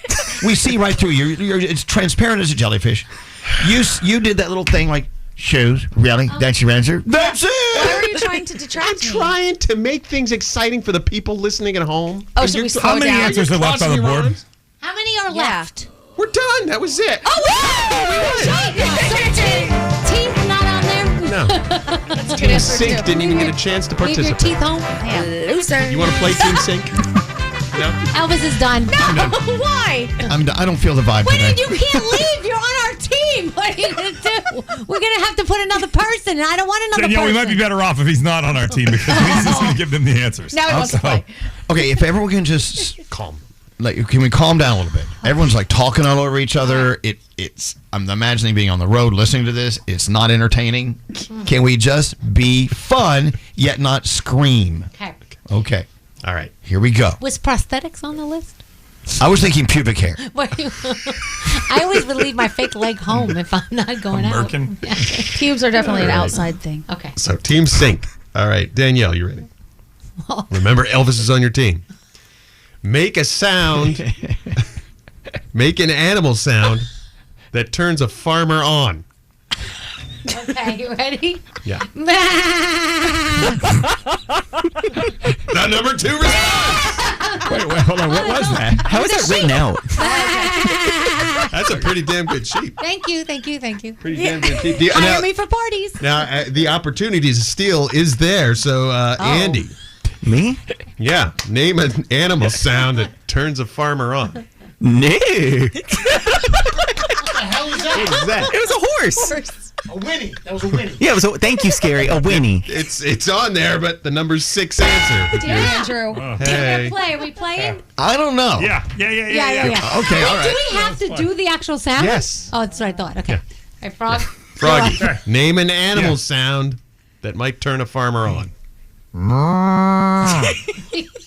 We see right through you. It's transparent as a jellyfish. You did that little thing like, shoes, really? That's your answer? That's it! Why are you trying to detract I'm trying to make things exciting for the people listening at home. Oh, And should you're- we slow How many down? answers are left on the board? How many are left? We're done. That was it. Teeth not on there? No. Team Sync didn't even get a chance to Leave your participate. teeth home? Loser. You want to play Team Sync? No? Elvis is done. Why? I don't feel the vibe today. You can't leave. You're on our team. What are you going to do? We're going to have to put another person, and I don't want another Danielle, person. we might be better off if he's not on our team because he's just going to give them the answers. Now he wants to play. Okay, if everyone can just Calm. can we calm down a little bit? Everyone's like talking all over each other. It's I'm imagining being on the road listening to this. It's not entertaining. Can we just be fun yet not scream? Okay. Okay. All right. Here we go. Was prosthetics on the list? I was thinking pubic hair. I always would leave my fake leg home if I'm not going out. Pubes are definitely an All right. outside thing. Okay. So Team Sync. All right. Danielle, you ready? Remember, Elvis is on your team. Make a sound. Make an animal sound that turns a farmer on. Okay, you ready? Yeah. The number 2 response. Wait, hold on. What was that? How is that written out? That's a pretty damn good sheet. Thank you. Pretty damn good sheet. Hire me for parties. Now, the opportunity to steal is there. So, Andy. Me? Yeah. Name an animal sound that turns a farmer on. Nick. What the hell is that? What is that? It was a horse. A Winnie. That was a Winnie. Yeah, it was thank you, Scary. A Winnie. It's on there, but the number 6 answer. Dear Andrew. Hey. Play. Are we playing? I don't know. Yeah. Okay, all right. Do we have to do the actual sound? Yes. Oh, that's what I thought. Okay. All right, Frog. Froggy. Name an animal sound that might turn a farmer on.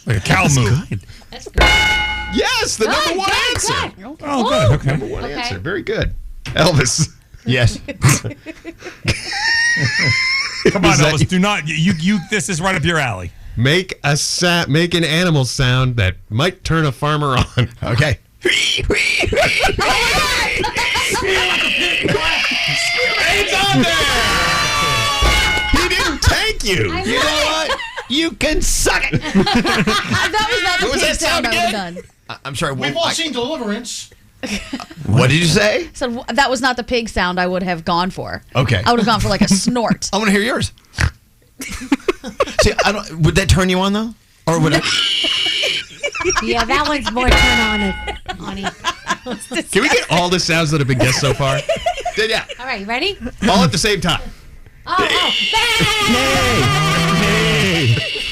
Like a cow moo. That's good. Yes, the number 1 answer. Good. Oh, good. Okay. Number 1 Okay. answer. Very good. Elvis. Yes. Come on, Elvis. Do not. You. This is right up your alley. Make an animal sound that might turn a farmer on. Okay. It's on there. He didn't take you. You know what? You can suck it. That was not the What was pig that sound sound I would have done. I'm sorry. We've all seen Deliverance. What did you say? So that was not the pig sound I would have gone for. Okay. I would have gone for like a snort. I want to hear yours. See, would that turn you on though, or would it? Yeah, that one's more turn on it, honey. Can we get all the sounds that have been guessed so far? Yeah. All right, ready? All at the same time.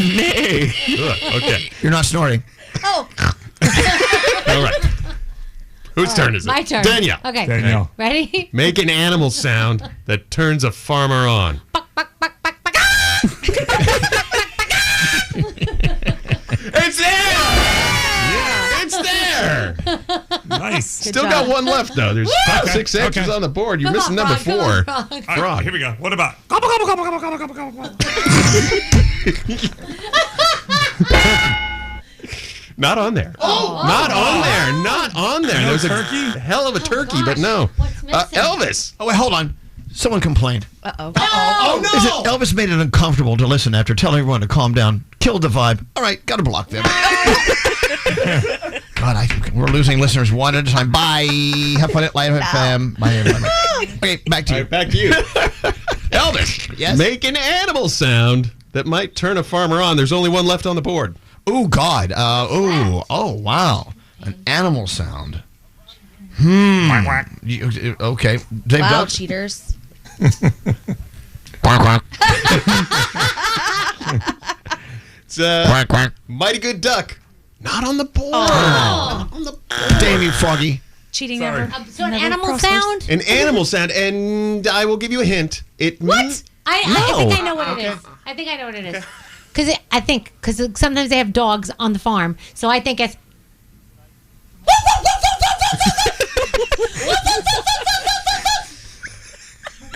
Nay. Ugh, okay. You're not snorting. Oh. All right. Whose turn is it? My turn. Danielle. Okay. Danielle. Ready? Make an animal sound that turns a farmer on. It's there! Yeah. It's there! Nice. Still got 1 left, though. There's 6 answers on the board. You're missing number 4. All right, here we go. What about? Gobble, gobble, gobble, gobble, gobble, gobble, gobble. Not on there. Not on there. Not on there. There's a hell of a turkey, but no. Elvis. Oh, wait, hold on. Someone complained. Uh-oh. Oh, no! Is it Elvis made it uncomfortable to listen after telling everyone to calm down, killed the vibe. All right, got to block them. God, we're losing listeners one at a time. Bye. Have fun at Live FM. Bye, everybody. Okay, back to you. Back to you. Elvis. Yes? Make an animal sound that might turn a farmer on. There's only one left on the board. Oh, God. Oh, wow. An animal sound. Okay. Dave Wow, Duck? cheaters. It's Mighty Good Duck. Not on the board. Damn you, Froggy. Cheating never. So an animal sound? An animal sound, and I will give you a hint. What? I think I know what it is. I think I know what it is. Because sometimes they have dogs on the farm, so I think it's.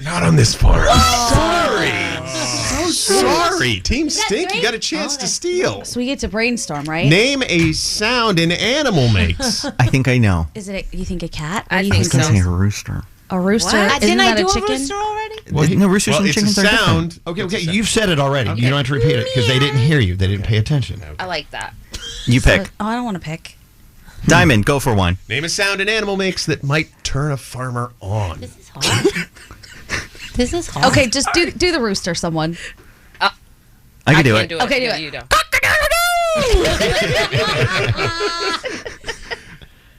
Not on this farm. Sorry. So sorry. Team Stink, you got a chance to steal. So we get to brainstorm, right? Name a sound an animal makes. I think I know. Is it? You think a cat? I think I was going to say a rooster. A rooster? What? Isn't Didn't I that do a chicken? a rooster already? No, roosters and it's chickens a are sound. different. Okay, you've said it already. You don't have to repeat it because they didn't hear you. They didn't pay attention. I like that. You pick. Oh, I don't want to pick. Diamond, go for one. Name a sound an animal makes that might turn a farmer on. This is hard. This is hard. Okay, just do the rooster, someone. I can do it. Okay, do it. You do.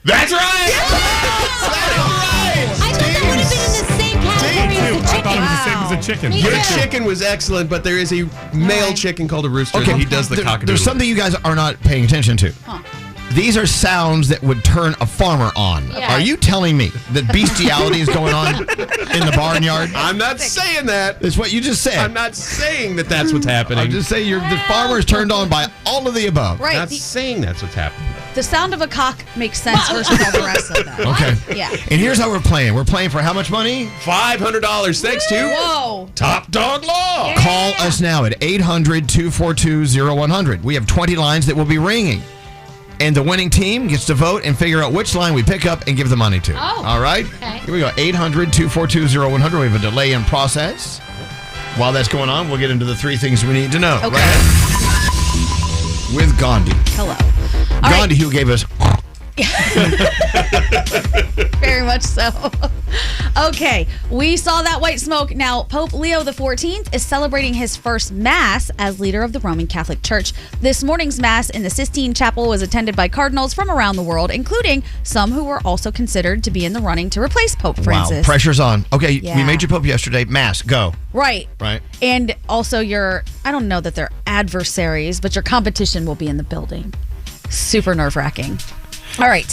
That's right! I thought that would have been in the same category as the I chicken. thought it was the same as a chicken. Your chicken was excellent, but there is a male chicken called a rooster. Okay, and he does the cock-a-doodle. There's something you guys are not paying attention to. These are sounds that would turn a farmer on. Yeah. Are you telling me that bestiality is going on in the barnyard? I'm not saying that. That's what you just said. I'm not saying that that's what's happening. I'm just saying the farmer is turned on by all of the above. Right. Not saying that's what's happening. The sound of a cock makes sense versus all the rest of them. Okay. Yeah. And here's how we're playing. We're playing for how much money? $500 thanks to Whoa. Top Dog Law. Yeah. Call us now at 800-242-0100. We have 20 lines that will be ringing. And the winning team gets to vote and figure out which line we pick up and give the money to. Oh, all right? okay. Here we go. 800-242-0100. We have a delay in process. While that's going on, we'll get into the three things we need to know. Okay. Right? With Gandhi. Hello. Gandhi, who gave us... Very much so. Okay, we saw that white smoke. Now, Pope Leo XIV is celebrating his first Mass as leader of the Roman Catholic Church. This morning's Mass in the Sistine Chapel was attended by cardinals from around the world, including some who were also considered to be in the running to replace Pope Francis. Wow, pressure's on. Okay, Yeah. we made you Pope yesterday. Mass, go. Right. Right. And also I don't know that they're adversaries, but your competition will be in the building. Super nerve-wracking. All right.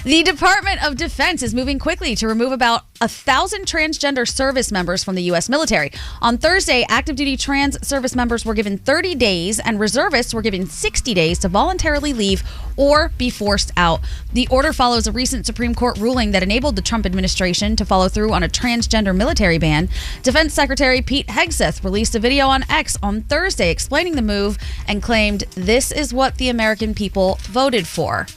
The Department of Defense is moving quickly to remove about 1,000 transgender service members from the U.S. military. On Thursday, active duty trans service members were given 30 days and reservists were given 60 days to voluntarily leave or be forced out. The order follows a recent Supreme Court ruling that enabled the Trump administration to follow through on a transgender military ban. Defense Secretary Pete Hegseth released a video on X on Thursday explaining the move and claimed this is what the American people voted for.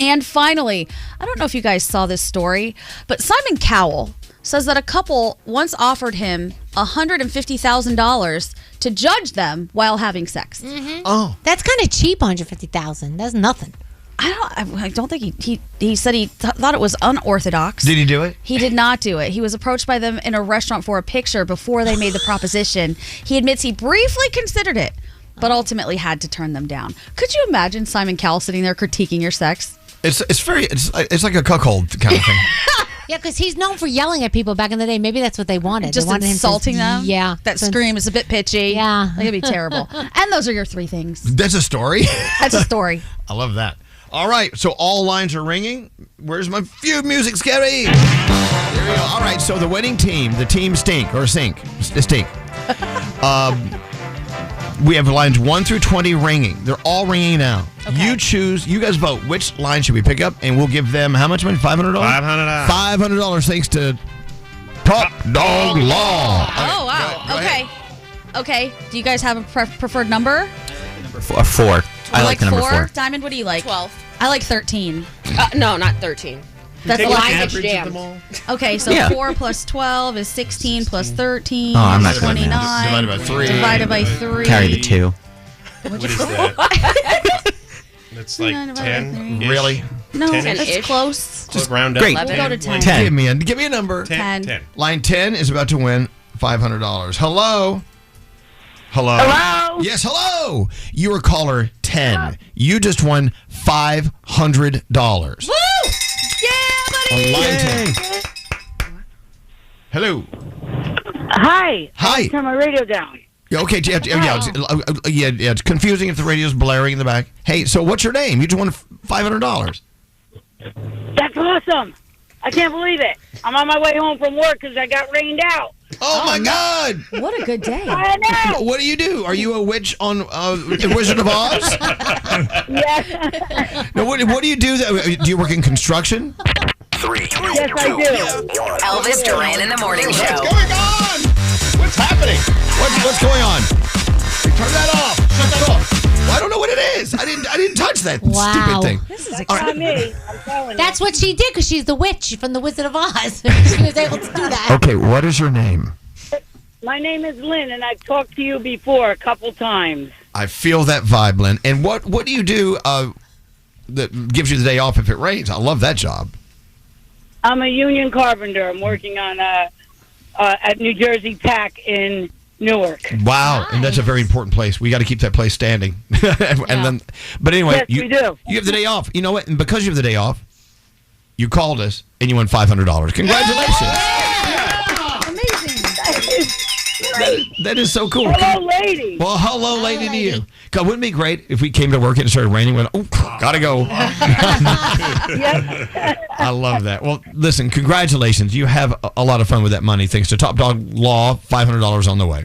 And finally, I don't know if you guys saw this story, but Simon Cowell says that a couple once offered him $150,000 to judge them while having sex. Mm-hmm. Oh. That's kind of cheap, $150,000. That's nothing. I don't think he said he thought it was unorthodox. Did he do it? He did not do it. He was approached by them in a restaurant for a picture before they made the proposition. He admits he briefly considered it, but ultimately had to turn them down. Could you imagine Simon Cowell sitting there critiquing your sex? It's like a cuckold kind of thing. Yeah, because he's known for yelling at people back in the day. Maybe that's what they wanted. Just they wanted insulting them? Yeah. That scream is a bit pitchy. Yeah. That could be terrible. And those are your three things. That's a story? That's a story. I love that. All right, so all lines are ringing. Where's my feud music, Scary? Here we go. All right, so the winning team, the team Stink. We have lines 1 through 20 ringing. They're all ringing now. Okay. You choose. You guys vote. Which line should we pick up? And we'll give them how much money? $500? $500. $500 thanks to Top Dog Law. Oh, wow. Go Okay. ahead. Okay. Do you guys have a preferred number? Number 4. I like the number 4. Diamond, what do you like? 12. I like 13. No, not 13. That's Take the an line. average of them all. Okay, so Yeah. 4 plus 12 is 16 plus 13 Oh, I'm not is good at math. 29. Divided by 3. Divided by 3. Carry the 2. What is that? That's like Divided by 10. three. Really? No, 10-ish? it's close. Just round up. Great. Let's go to 10. 10. Give me a number. 10. 10. Line 10 is about to win $500. Hello? Hello? Hello? Yes, hello. You are caller 10. You just won $500. Woo! Yeah, buddy! On line 10. Hello. Hi. Hi. Turn my radio down. Yeah, okay, it's confusing if the radio's blaring in the back. Hey, so what's your name? You just won $500. That's awesome. I can't believe it. I'm on my way home from work because I got rained out. Oh my God! What a good day. I know. What do you do? Are you a witch on The Wizard of Oz? Yes. No, what do you do? Do you work in construction? 3, 2, Yes, I do. 1. Elvis Duran in the morning show. What's going on? What's happening? What's going on? Turn that off. Shut that off. Well, I don't know what it is. I didn't touch that stupid thing. This is That's not me. I'm telling you. That's what she did because she's the witch from the Wizard of Oz. She was able to do that. Okay, what is your name? My name is Lynn, and I've talked to you before a couple times. I feel that vibe, Lynn. And what do you do that gives you the day off if it rains? I love that job. I'm a union carpenter. I'm working on at New Jersey Pack in Newark. Wow, and that's a very important place. We got to keep that place standing. But anyway, Yes, we do. You have the day off. You know what? And because you have the day off, you called us and you won $500. Congratulations! That is so cool. Hello, lady. Well, hello, lady, to you. God, wouldn't it be great if we came to work and it started raining? Went, oh, gotta go. I love that. Well, listen, congratulations. You have a lot of fun with that money. Thanks to Top Dog Law, $500 on the way.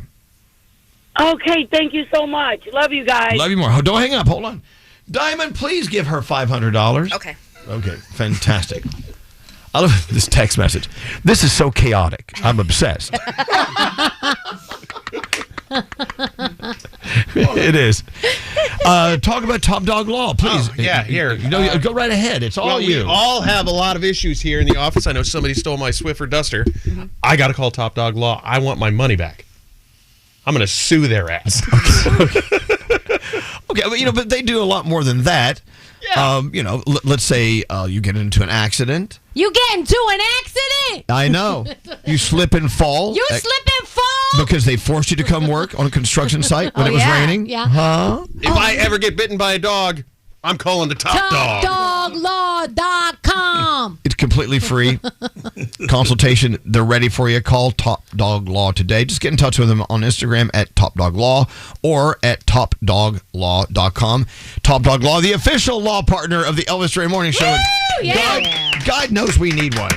Okay, thank you so much. Love you guys. Love you more. Oh, don't hang up. Hold on. Diamond, please give her $500. Okay. Okay, fantastic. I love this text message. This is so chaotic. I'm obsessed. It is. Talk about Top Dog Law, please. Oh, yeah, here. Go right ahead. It's all you. We all have a lot of issues here in the office. I know somebody stole my Swiffer duster. I got to call Top Dog Law. I want my money back. I'm going to sue their ass. Okay, but they do a lot more than that. Yeah. Let's say you get into an accident. You get into an accident. I know. You slip and fall. You slip and fall. Because they forced you to come work on a construction site when it was raining? Yeah. Huh? If I ever get bitten by a dog, I'm calling the Top Dog. TopDogLaw.com. It's completely free. Consultation. They're ready for you. Call Top Dog Law today. Just get in touch with them on Instagram at Top Dog Law or at TopDogLaw.com. Top Dog Law, the official law partner of the Elvis Duran Morning Show. Woo, yeah. God knows we need one.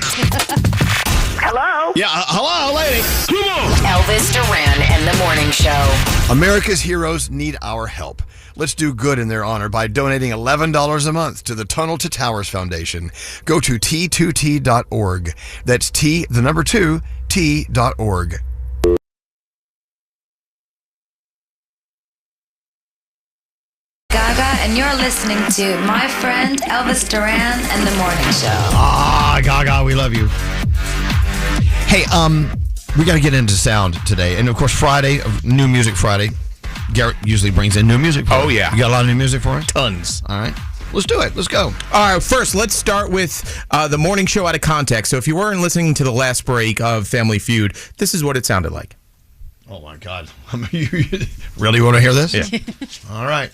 Hello? Yeah, hello, lady. Come on. Elvis Duran and the morning show. America's heroes need our help. Let's do good in their honor by donating $11 a month to the Tunnel to Towers Foundation. Go to T2T.org. That's T, the number 2, T.org. Gaga, and you're listening to my friend Elvis Duran and the Morning Show. Ah, Gaga, we love you. Hey, we got to get into sound today. And of course, Friday, New Music Friday. Garrett usually brings in new music for us. Oh, yeah. You got a lot of new music for us? Tons. All right. Let's do it. Let's go. All right. First, let's start with the morning show out of context. So if you weren't listening to the last break of Family Feud, this is what it sounded like. Oh, my God. You really want to hear this? Yeah. All right.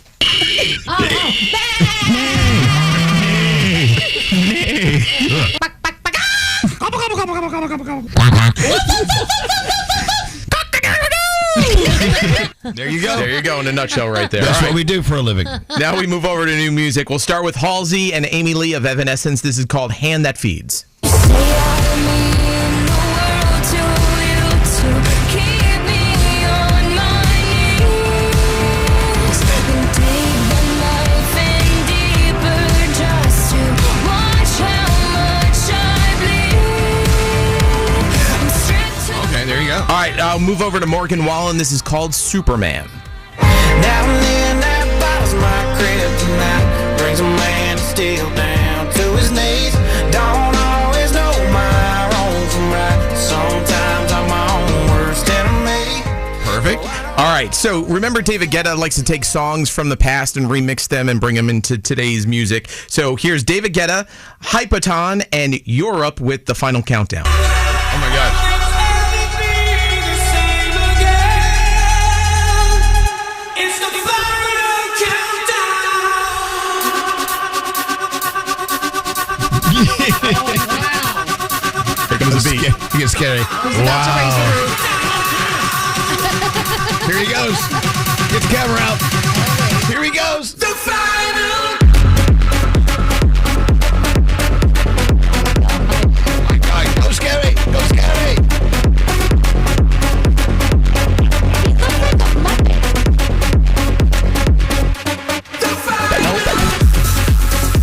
There you go. There you go in a nutshell right there. That's All right. what we do for a living. Now we move over to new music. We'll start with Halsey and Amy Lee of Evanescence. This is called Hand That Feeds. Okay, there you go. All right, I'll move over to Morgan Wallen. This is called Superman. Now and then that bottles my crib motivation that brings a man still down to his knees. Don't always know my wrong from right. Sometimes I'm my own worst enemy. Perfect. All right, so remember David Guetta likes to take songs from the past and remix them and bring them into today's music. So here's David Guetta, Hypaton, and Europe with the final countdown. Oh my gosh. Here comes the beat. It gets scary. Wow. Here he goes. Get the camera out. Here he goes. The final. Oh my God. Go scary. Go scary.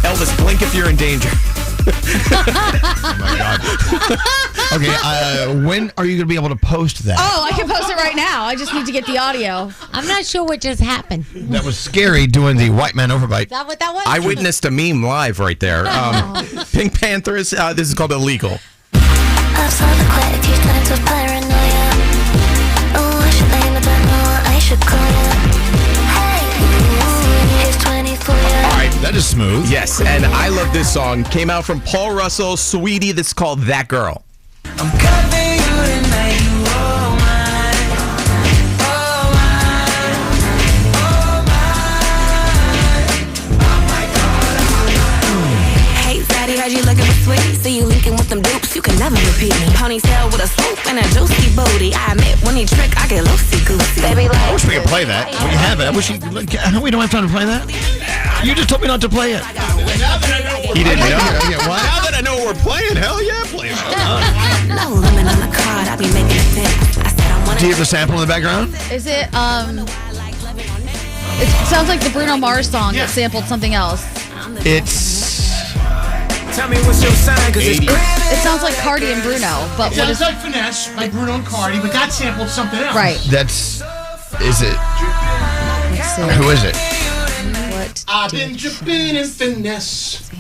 Elvis, blink if you're in danger. Oh my God. Okay, when are you going to be able to post that? Oh, I can post it right now. I just need to get the audio. I'm not sure what just happened. That was scary doing the white man overbite. Is that what that was? I witnessed a meme live right there. Pink Panthers, this is called Illegal. I've solved quite a few times with paranoia. Oh, I should aim at that, I should call ya. Hey, here's 24 years. All right, that is smooth. Yes, and I love this song. Came out from Paul Russell, Sweetie. This is called That Girl. I'm covering you tonight, you all mine. All mine. All mine. Oh my God. Hey, Zaddy, heard you looking for sweet. See you linking with them dupes, you can never repeat me. Ponytail with a swoop and a juicy booty. I admit, when he trick, I get loosey-goosey. Baby, like, I wish we could play that. We have it. I wish we don't have time to play that. You just told me not to play it. He didn't know. What? Now that I know what we're playing, hell yeah, play it. no limit on the card, I be making it fit. I said I want Do you have the sample in the background? Is it, it sounds like the Bruno Mars song that sampled something else. It's... Tell me what's your sign, cause it's It sounds like Cardi and Bruno, but It what is sounds like Finesse by Bruno and Cardi, but that sampled something else. Right. That's... Is it... Let's see. Who is it? What? I've been dripping in Finesse.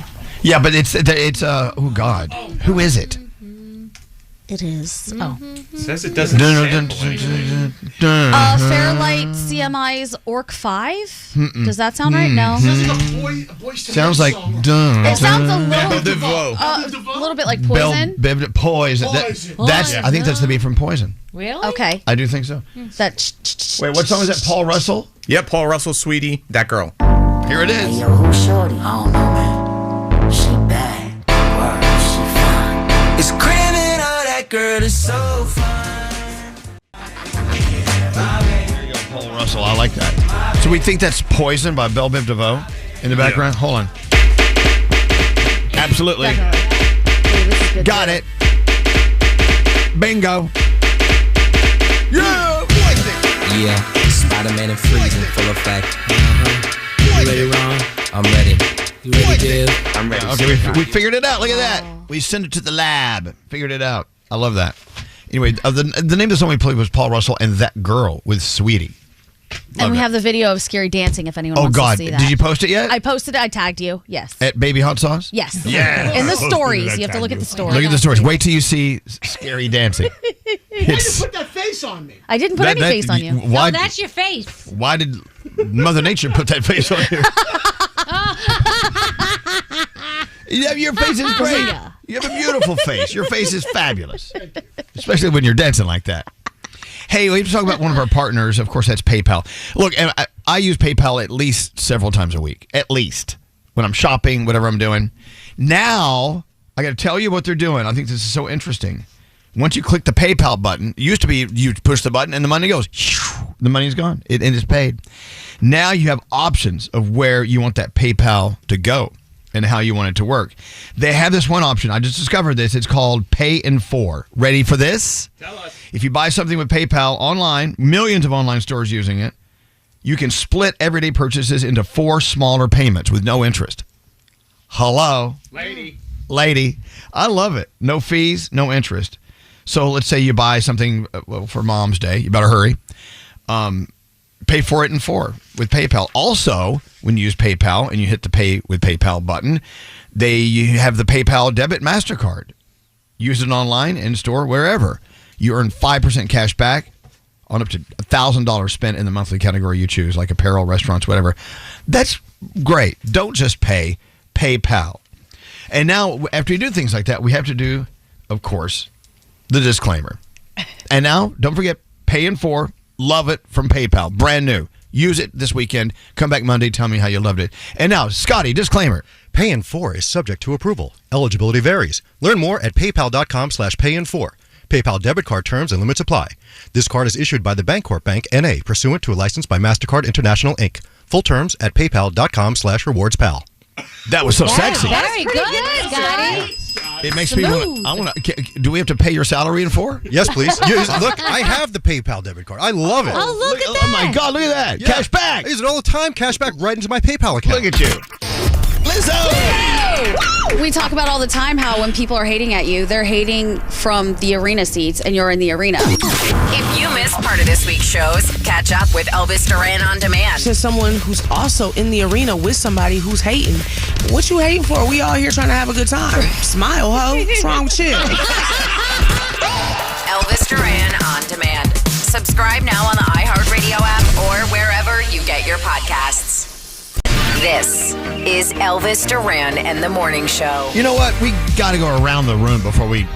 Yeah, but it's oh God. Who is it? It is. Oh. It says it doesn't. Fairlight CMI's Orc 5? Does that sound right? No. Sounds like a Boyz II Men Sounds like song. It sounds a a little bit like Poison. Poison. That's. I think that's the beat from Poison. Really? Okay. I do think so. That. Wait, what song is that? Paul Russell? Yep, Paul Russell, Sweetie, That Girl. Here it is. Hey, yo, who's shorty? I don't know, man. She bad. Word, she fine. It's criminal, that girl is so fine. There you go, Paul Russell. I like that. So we think that's Poison by Belle Biv DeVoe in the background? Hold on. Absolutely. Got it. Bingo. Yeah. Yeah, Spider-Man and freezing, full effect. You ready, Ron? I'm ready. You ready, Dave? I'm ready. Okay, we figured it out. Look at that. We sent it to the lab. Figured it out. I love that. Anyway, the name of the song we played was Paul Russell and That Girl with Sweetie. And we have the video of Scary Dancing if anyone wants God. to see that. Did you post it yet? I posted it. I tagged you. Yes. At Baby Hot Sauce? Yes. Yeah. In the stories. You have to look at the stories. Look at the stories. Wait till you see Scary Dancing. Why did you put that face on me? I didn't put any face on you. Why, No, that's your face. why did Mother Nature put that face on you? Your face is great. You have a beautiful face. Your face is fabulous. Especially when you're dancing like that. Hey, we have to talk about one of our partners. Of course, that's PayPal. Look, I use PayPal at least several times a week. At least. When I'm shopping, whatever I'm doing. Now, I got to tell you what they're doing. I think this is so interesting. Once you click the PayPal button, it used to be you push the button and the money goes. The money's gone. And it's paid. Now you have options of where you want that PayPal to go and how you want it to work. They have this one option. I just discovered this. It's called Pay in 4. Ready for this? Tell us. If you buy something with PayPal online, millions of online stores using it, you can split everyday purchases into 4 smaller payments with no interest. Hello? Lady. I love it. No fees, no interest. So let's say you buy something for Mom's Day. You better hurry. pay for it in 4 with PayPal. Also, when you use PayPal and you hit the Pay with PayPal button, you have the PayPal debit MasterCard. Use it online, in store, wherever. You earn 5% cash back on up to $1,000 spent in the monthly category you choose, like apparel, restaurants, whatever. That's great. Don't just pay, PayPal. And now, after you do things like that, we have to do, of course, the disclaimer. And now, don't forget, Pay in 4, love it from PayPal, brand new. Use it this weekend. Come back Monday, tell me how you loved it. And now, Scotty, disclaimer. Pay in 4 is subject to approval. Eligibility varies. Learn more at paypal.com/payin4. PayPal debit card terms and limits apply. This card is issued by the Bancorp Bank, N.A., pursuant to a license by MasterCard International, Inc. Full terms at paypal.com/rewardspal. That was so sexy. Very good, Scotty. It makes me want to. Do we have to pay your salary in 4? Yes, please. Look, I have the PayPal debit card. I love it. Oh, look at that. Oh, my God, look at that. Yeah. Cash back. I use it all the time. Cash back right into my PayPal account. Look at you. Lizzo! We talk about all the time how when people are hating at you, they're hating from the arena seats and you're in the arena. If you missed part of this week's shows, catch up with Elvis Duran on demand. To someone who's also in the arena with somebody who's hating. What you hating for? We all here trying to have a good time. Smile, ho. What's wrong with you? Elvis Duran on demand. Subscribe now on the iHeartRadio app or wherever you get your podcasts. This is Elvis Duran and the Morning Show. You know what? We got to go around the room before we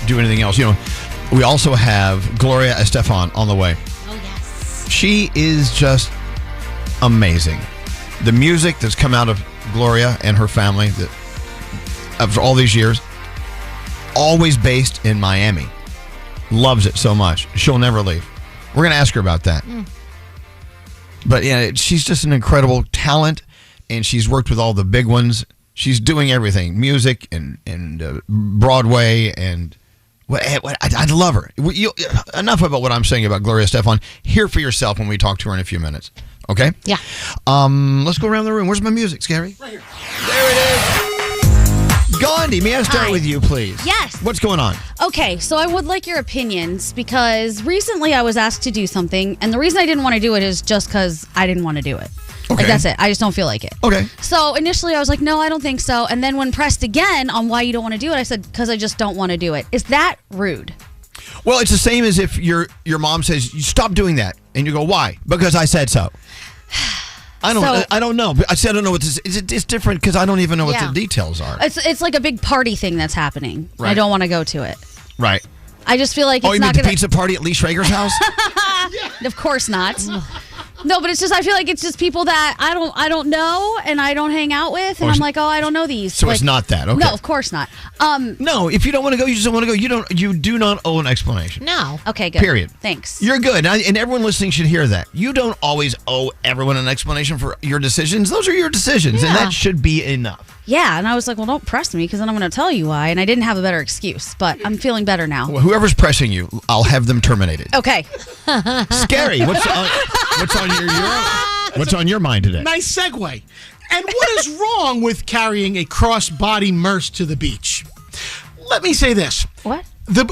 do anything else. You know, we also have Gloria Estefan on the way. Oh, yes. She is just amazing. The music that's come out of Gloria and her family after all these years, always based in Miami. Loves it so much. She'll never leave. We're going to ask her about that. But yeah, she's just an incredible talent, and she's worked with all the big ones. She's doing everything, music and Broadway, and I love her. Enough about what I'm saying about Gloria Estefan. Hear for yourself when we talk to her in a few minutes. Okay? Yeah. Let's go around the room. Where's my music, Scary? Right here. There it is. Gandhi, may I start with you, please? Yes. What's going on? Okay, so I would like your opinions because recently I was asked to do something, and the reason I didn't want to do it is just because I didn't want to do it. Okay. Like, that's it. I just don't feel like it. Okay. So initially I was like, no, I don't think so. And then when pressed again on why you don't want to do it, I said, because I just don't want to do it. Is that rude? Well, it's the same as if your mom says, you stop doing that. And you go, why? Because I said so. I don't know. I said I don't know what this is. It's different because I don't even know what the details are. It's like a big party thing that's happening. Right. I don't want to go to it. Right. I just feel like it's you not mean going the pizza party at Lee Schrager's house? Of course not. No, but it's just I feel like it's just people that I don't know and I don't hang out with, and I'm like, I don't know these. So it's not that. Okay. No, of course not. No, if you don't want to go, you just don't want to go. You do not owe an explanation. No. Okay, good. Period. Thanks. You're good. And everyone listening should hear that. You don't always owe everyone an explanation for your decisions. Those are your decisions, and that should be enough. Yeah, and I was like, well, don't press me because then I'm going to tell you why, and I didn't have a better excuse, but I'm feeling better now. Well, whoever's pressing you, I'll have them terminated. Okay. Scary. What's on your mind today? Nice segue. And what is wrong with carrying a cross-body Merce to the beach? Let me say this. What?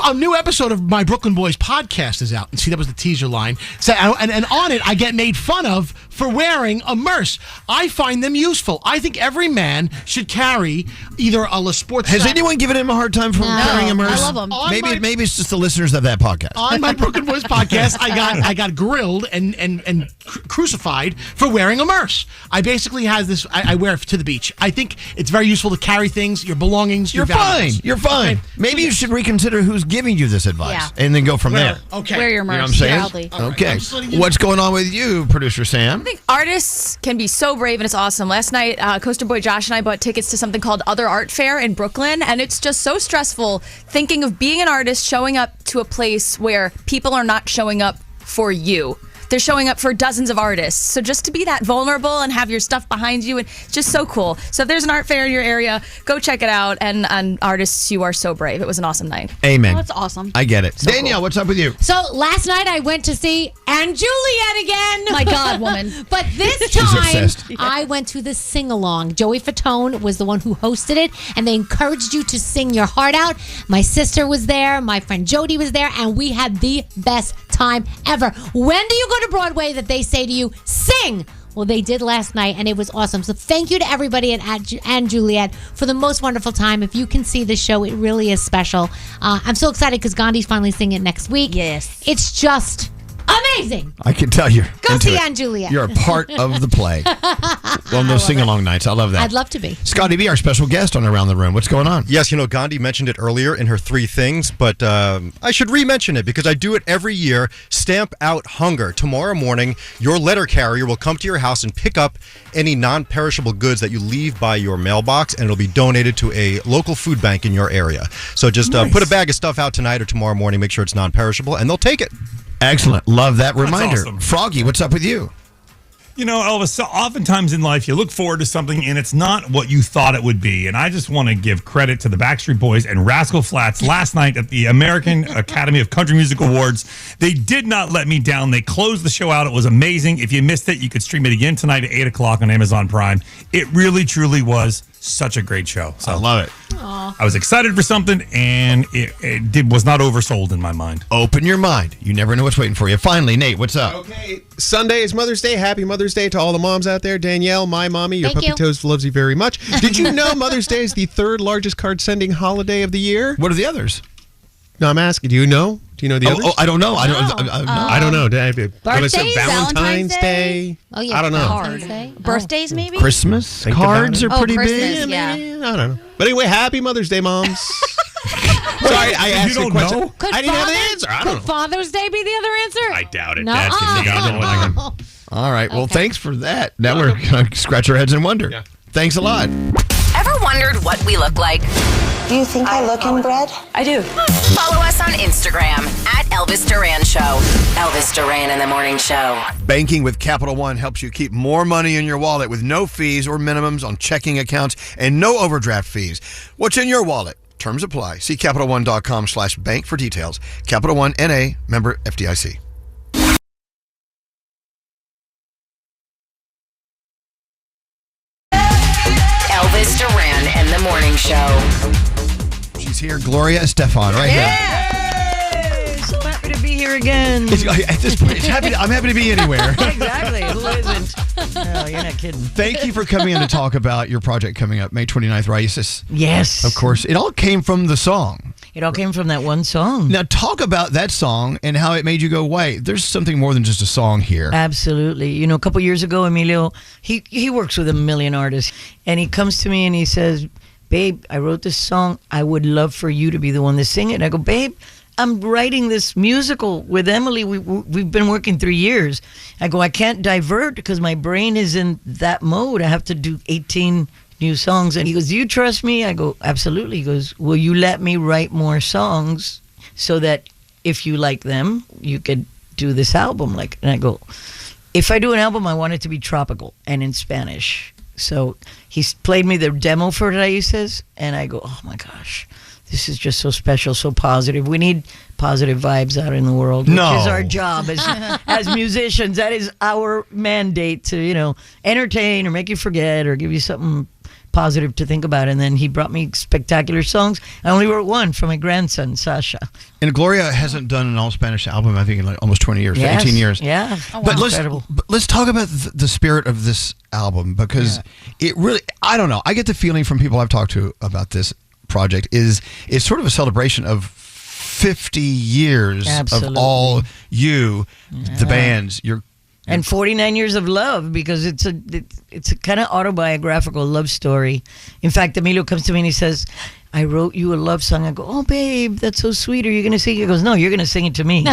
A new episode of My Brooklyn Boys podcast is out. And see, that was the teaser line. So, and on it, I get made fun of for wearing a Merce. I find them useful. I think every man should carry either a La Sports. Has anyone given him a hard time for carrying a Merce? I love them. Maybe it's just the listeners of that podcast. On My Brooklyn Boys podcast, I got grilled and crucified for wearing a Merce. I basically have this. I wear it to the beach. I think it's very useful to carry things, your belongings. You're fine. You're fine. Okay. Maybe you should reconsider who's giving you this advice, and then go from there. Okay. Wear your Merce. You know what I'm saying? Okay. What's going on with you, producer Sam? I think artists can be so brave, and it's awesome. Last night, Coaster Boy Josh and I bought tickets to something called Other Art Fair in Brooklyn, and it's just so stressful thinking of being an artist showing up to a place where people are not showing up for you. They're showing up for dozens of artists. So just to be that vulnerable and have your stuff behind you, and it's just so cool. So if there's an art fair in your area, go check it out. And artists, you are so brave. It was an awesome night. Amen. Oh, that's awesome. I get it. So Danielle, cool. What's up with you? So last night I went to see Anne Juliet again. My God, woman. But this time I went to the sing-along. Joey Fatone was the one who hosted it, and they encouraged you to sing your heart out. My sister was there. My friend Jody was there, and we had the best time. time ever. When do you go to Broadway that they say to you, sing? Well, they did last night, and it was awesome. So thank you to everybody and Juliet for the most wonderful time. If you can see the show, it really is special. I'm so excited because Gandhi's finally singing it next week. Yes. It's just amazing. I can tell you're Go into see it. Ann Juliet. You're a part of the play. Well, no sing-along nights. I love that. I'd love to be. Scotty B, our special guest on Around the Room. What's going on? Yes, Gandhi mentioned it earlier in her 3 things, but I should re-mention it because I do it every year. Stamp out hunger. Tomorrow morning, your letter carrier will come to your house and pick up any non-perishable goods that you leave by your mailbox, and it'll be donated to a local food bank in your area. So just put a bag of stuff out tonight or tomorrow morning, make sure it's non-perishable, and they'll take it. Excellent. Love that reminder. Awesome. Froggy, what's up with you? Elvis, so oftentimes in life you look forward to something and it's not what you thought it would be. And I just want to give credit to the Backstreet Boys and Rascal Flatts last night at the American Academy of Country Music Awards. They did not let me down. They closed the show out. It was amazing. If you missed it, you could stream it again tonight at 8 o'clock on Amazon Prime. It really, truly was such a great show. So I love it. Aww. I was excited for something, and it was not oversold in my mind. Open your mind. You never know what's waiting for you. Finally, Nate, what's up? Okay, Sunday is Mother's Day. Happy Mother's Day to all the moms out there. Danielle, my mommy, your Thank puppy you. toes loves you very much. Did you know Mother's Day is the 3rd largest card sending holiday of the year? What are the others? No, I'm asking. Do you know? Do you know the others? Oh, I don't know. I don't know. Birthdays, Valentine's Day. Oh, yeah. I don't know. Valentine's Day. Birthdays, maybe? Christmas Think cards are about pretty Christmas, big. yeah. I don't know. But anyway, happy Mother's Day, moms. Sorry, I asked you a don't question. know? I didn't have an answer. I don't Could know. Father's Day be the other answer? I doubt it. No. That's just me. I don't know what I can- All right. Well, Okay. thanks for that. Now we're going to scratch our heads and wonder. Yeah. Thanks a lot. Ever wondered what we look like? Do you think I look inbred? I do. Follow us on Instagram at Elvis Duran Show. Elvis Duran in the Morning Show. Banking with Capital One helps you keep more money in your wallet with no fees or minimums on checking accounts and no overdraft fees. What's in your wallet? Terms apply. See CapitalOne.com/bank for details. Capital One N.A. member FDIC. Elvis Duran and the Morning Show. She's here, Gloria Estefan, right here. Hey, so happy to be here again. At this point, I'm happy to be anywhere. Exactly. Who isn't? No, you're not kidding. Thank you for coming in to talk about your project coming up May 29th, Raices. Yes. Of course. It all came from the song. It all came from that one song. Now, talk about that song and how it made you go, wait, there's something more than just a song here. Absolutely. You know, a couple years ago, Emilio, he works with a million artists, and he comes to me and he says, babe, I wrote this song. I would love for you to be the one to sing it. And I go, babe, I'm writing this musical with Emily. We've been working 3 years. I go, I can't divert because my brain is in that mode. I have to do 18 new songs. And he goes, do you trust me? I go, absolutely. He goes, will you let me write more songs so that if you like them, you could do this album? And I go, if I do an album, I want it to be tropical and in Spanish. So he's played me the demo for Raices, and I go, oh my gosh, this is just so special, so positive. We need positive vibes out in the world, which is our job as musicians. That is our mandate to, entertain or make you forget or give you something positive to think about. And then he brought me spectacular songs. I only wrote one for my grandson, Sasha. And Gloria hasn't done an all-Spanish album, I think, in almost 20 years, Yes. 18 years. Yeah. But let's talk about the spirit of this album, because it really, I don't know, I get the feeling from people I've talked to about this project is it's sort of a celebration of 50 years of all you, the bands, and 49 years of love, because it's a kind of autobiographical love story. In fact, Emilio comes to me and he says, I wrote you a love song. I go, oh, babe, that's so sweet. Are you going to sing it? He goes, no, you're going to sing it to me.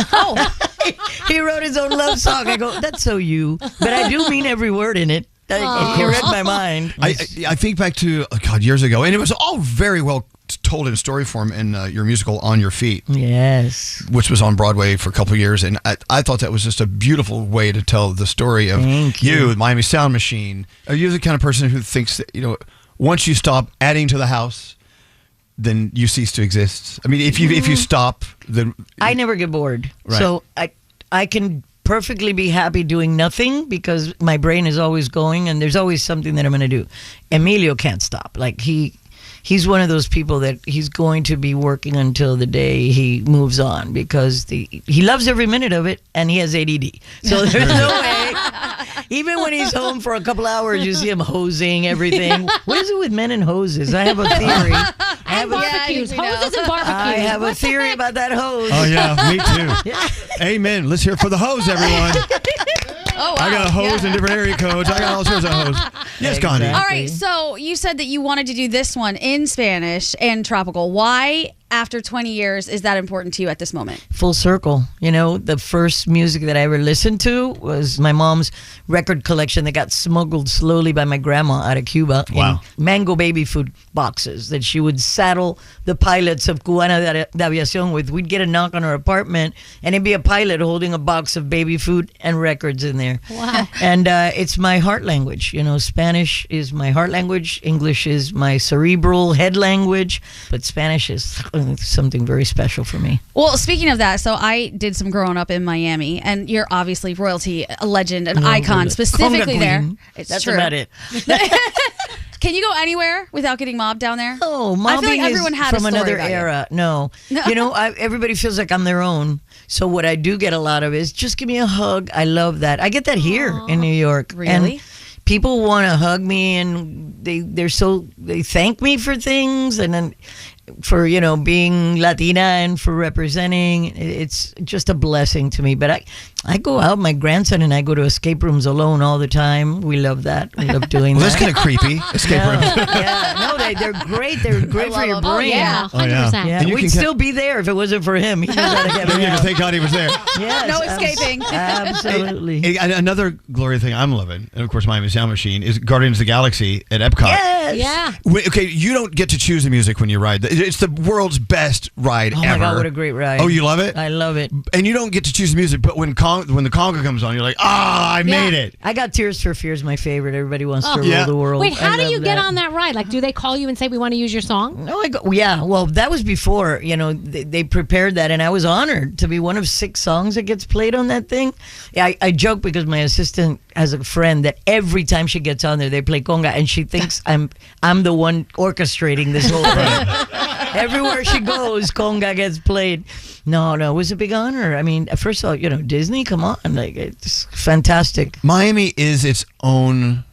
He wrote his own love song. I go, that's so you. But I do mean every word in it. He read my mind. I think back to, years ago, and it was all very well told in story form in your musical On Your Feet. Yes. Which was on Broadway for a couple of years. And I thought that was just a beautiful way to tell the story of you, the Miami Sound Machine. Are you the kind of person who thinks that, once you stop adding to the house, then you cease to exist? I mean, if you stop, then... I never get bored. Right. So I can perfectly be happy doing nothing because my brain is always going and there's always something that I'm going to do. Emilio can't stop. Like he he's one of those people that he's going to be working until the day he moves on because he loves every minute of it and he has ADD. So there's no way. Even when he's home for a couple hours, you see him hosing everything. What is it with men and hoses? I have a theory. Barbecues. Hoses and barbecues. I have a theory about that hose. Oh, yeah, me too. Amen. Let's hear it for the hose, everyone. Oh, wow. I got a hose in different area codes. I got all sorts of hose. Yes, Gandhi. All right, so you said that you wanted to do this one in Spanish and tropical. Why, after 20 years, is that important to you at this moment? Full circle. You know, the first music that I ever listened to was my mom's record collection that got smuggled slowly by my grandma out of Cuba in mango baby food boxes that she would saddle the pilots of Cubana de Aviación with. We'd get a knock on her apartment and it'd be a pilot holding a box of baby food and records in there. Wow. And it's my heart language. You know, Spanish is my heart language. English is my cerebral head language. But Spanish is something very special for me. Well, speaking of that, so I did some growing up in Miami, and you're obviously royalty, a legend, an icon, specifically there. It's That's true. about it. Can you go anywhere without getting mobbed down there? Oh, I mobbing feel like everyone is had from a story another about era. No. You know, everybody feels like I'm their own. So what I do get a lot of is just give me a hug. I love that. I get that here in New York. Really? And people want to hug me and they thank me for things and then for, you know, being Latina and for representing. It's just a blessing to me. But I go out, my grandson and I go to escape rooms alone all the time. We love that. We love doing Well, that. that's kind of creepy. Escape room. Yeah, no, they're great. They're great for your brain. Yeah, 100%. Oh, yeah. Yeah, And you we'd can still be there if it wasn't for him. He knows how to get me out. Thank God he was there. Yes, No escaping. Absolutely. Hey, another Gloria thing I'm loving, and of course Miami Sound Machine, is Guardians of the Galaxy at Epcot. Yes. Yeah. Okay, you don't get to choose the music when you ride. It's the world's best ride Oh ever. my God, what a great ride. Oh, you love it? I love it. And you don't get to choose the music, but when the conga comes on, you're like, I made it. I got Tears for Fears, my favorite. Everybody wants to Yeah. rule the world. Wait, how I do love you get that. on that ride? Like, do they call you and say, we want to use your song? No, I go. Yeah, well, that was before. You know, they prepared that, and I was honored to be one of 6 songs that gets played on that thing. Yeah, I joke because my assistant has a friend that every time she gets on there, they play conga, and she thinks I'm the one orchestrating this whole thing. Everywhere she goes, conga gets played. No, it was a big honor. I mean, first of all, you know, Disney, come on, like it's fantastic. Miami is its own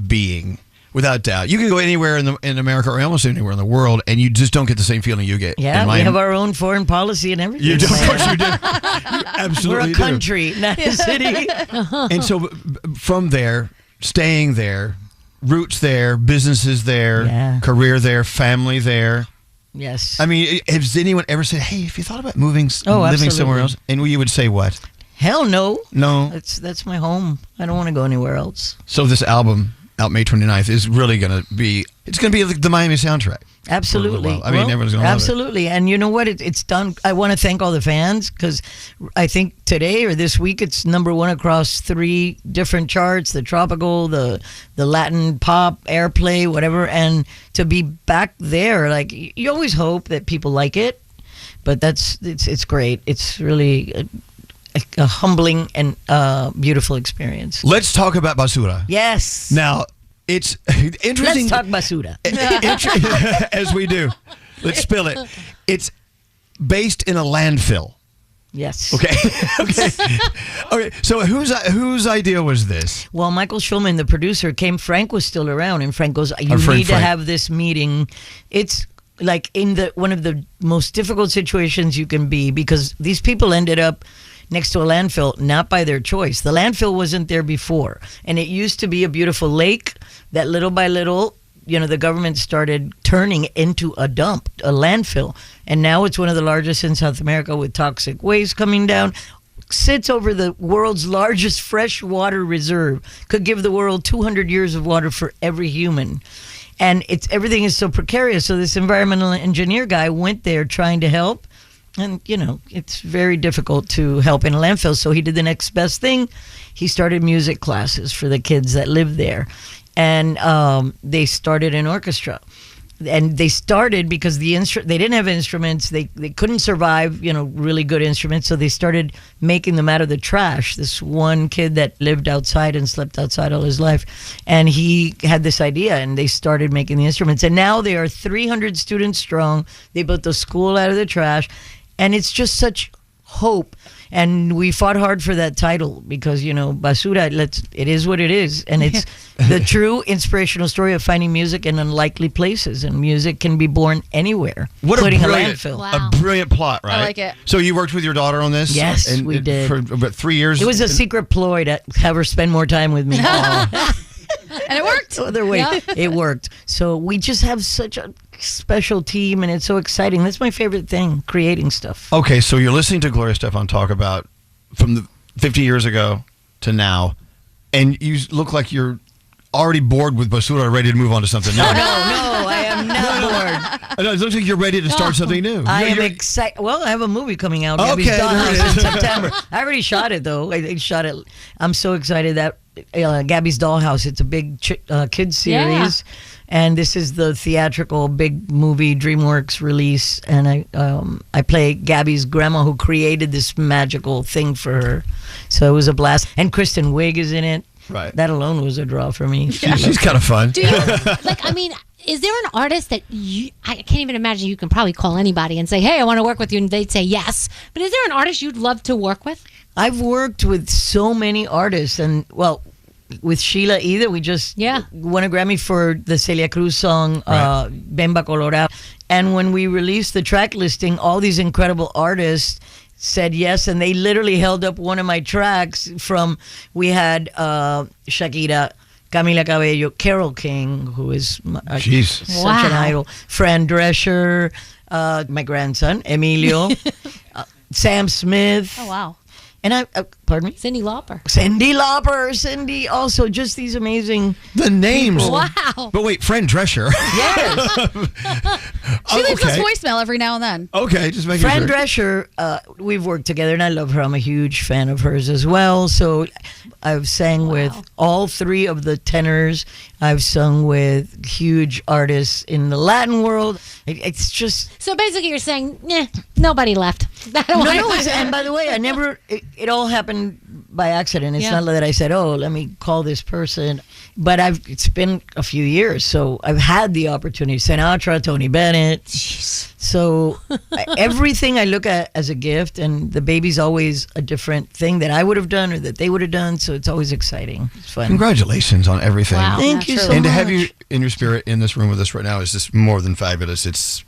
being, without doubt. You can go anywhere in America or almost anywhere in the world, and you just don't get the same feeling you get. Yeah, in we Miami. have our own foreign policy and everything. You do, of course you do. You absolutely We're a country, not a city. And so from there, staying there, roots there, businesses there, career there, family there. Yes. I mean, has anyone ever said, hey, if you thought about moving, living absolutely. somewhere else? And you would say what? Hell no. No. That's my home. I don't want to go anywhere else. So this album, out May 29th, is really going to be, it's going to be like the Miami soundtrack. Absolutely. I mean, everyone's going to love it. absolutely. And you know what? It's done. I want to thank all the fans because I think today or this week it's #1 across 3 different charts: the tropical, the Latin pop, airplay, whatever. And to be back there, like you always hope that people like it, but it's great. It's really a humbling and beautiful experience. Let's talk about basura. Yes. Now, it's interesting. Let's talk basura. As we do. Let's spill it. It's based in a landfill. Yes. Okay. Okay. So whose idea was this? Well, Michael Schulman, the producer, came. Frank was still around, and Frank goes, "You Our friend need to Frank. have this meeting." It's like in one of the most difficult situations you can be because these people ended up next to a landfill, not by their choice. The landfill wasn't there before, and it used to be a beautiful lake that little by little, you know, the government started turning into a dump, a landfill, and now it's one of the largest in South America with toxic waste coming down. Sits over the world's largest freshwater reserve, could give the world 200 years of water for every human. And everything is so precarious. So this environmental engineer guy went there trying to help. And, you know, it's very difficult to help in a landfill. So he did the next best thing. He started music classes for the kids that live there. And they started an orchestra. and they started because they didn't have instruments. They couldn't survive, really good instruments. So they started making them out of the trash. This one kid that lived outside and slept outside all his life, and he had this idea, and they started making the instruments. And now they are 300 students strong. They built a school out of the trash, and it's just such hope. And we fought hard for that title because, basura, it is what it is. And it's the true inspirational story of finding music in unlikely places. And music can be born anywhere, including a landfill. A brilliant plot, right? I like it. So you worked with your daughter on this? Yes, we did. For about 3 years? It was a secret ploy to have her spend more time with me. And it worked. Other way, it worked. So we just have such a special team, and it's so exciting. That's my favorite thing, creating stuff. Okay, so you're listening to Gloria Estefan talk about from the 50 years ago to now, and you look like you're already bored with basura, ready to move on to something new. No, I am not bored. It looks like you're ready to start something new. I am excited. Well, I have a movie coming out. Okay, Gabby's Dollhouse in September. I already shot it, though. I shot it. I'm so excited that Gabby's Dollhouse. It's a big kids series, and this is the theatrical big movie DreamWorks release. And I play Gabby's grandma who created this magical thing for her. So it was a blast. And Kristen Wiig is in it. Right. That alone was a draw for me. She's kind of fun. Do you, is there an artist that I can't even imagine you can probably call anybody and say, hey, I want to work with you, and they'd say yes. But is there an artist you'd love to work with? I've worked with so many artists, and with Sheila either, we just won a Grammy for the Celia Cruz song, Bemba Colorado. And when we released the track listing, all these incredible artists said yes, and they literally held up one of my tracks we had Shakira, Camila Cabello, Carole King, who is such an idol, Fran Drescher, my grandson, Emilio, Sam Smith. Oh, wow. And pardon me? Cyndi Lauper. Cindy, also just these amazing The names. people. Wow. But wait, Fran Drescher. Yes. She leaves us voicemail every now and then. Okay, just making Fran sure. Drescher, we've worked together, and I love her. I'm a huge fan of hers as well. So I've sang with all three of the tenors. I've sung with huge artists in the Latin world. It's just... So basically you're saying, nobody left. And by the way, it all happened by accident. It's not that I said, let me call this person. But it's been a few years, so I've had the opportunity. Sinatra, Tony Bennett. Jeez. So everything I look at as a gift, and the baby's always a different thing that I would have done or that they would have done. So it's always exciin'. It's fun. Congratulations on everything. Wow. Thank you so much. And to have you in your spirit in this room with us right now is just more than fabulous. It's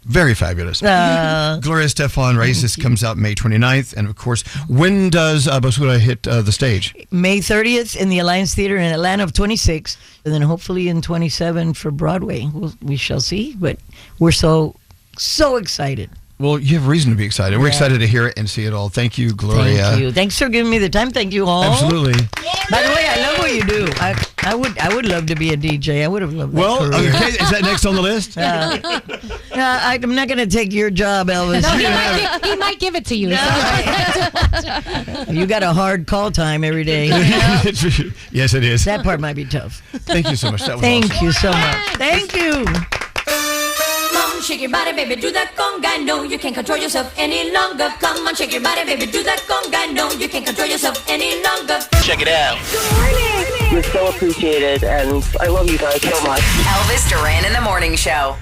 very fabulous. Gloria Estefan Races comes out May 29th. And of course, when does Basura hit the stage? May 30th in the Alliance Theater in Atlanta of 26. And then hopefully in 27 for Broadway. We shall see. But we're so excited. Well, you have reason to be excited. We're excited to hear it and see it all. Thank you, Gloria. Thank you. Thanks for giving me the time. Thank you all. Absolutely. By the way, I love what you do. I would love to be a DJ. I would have loved that career. Okay. Is that next on the list? I'm not going to take your job, Elvis. No, he might give it to you. You got a hard call time every day. Yes, it is. That part might be tough. Thank you so much. That was Thank awesome. you so much. Thank you. Come on, shake your body, baby, do that conga. No, you can't control yourself any longer. Come on, shake your body, baby, do that conga. No, you can't control yourself any longer. Check it out. Good morning. You're so appreciated, and I love you guys so much. Elvis Duran in the Morning Show.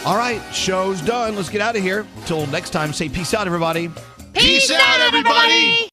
All right, show's done. Let's get out of here. Till next time, say peace out, everybody. Peace out, everybody.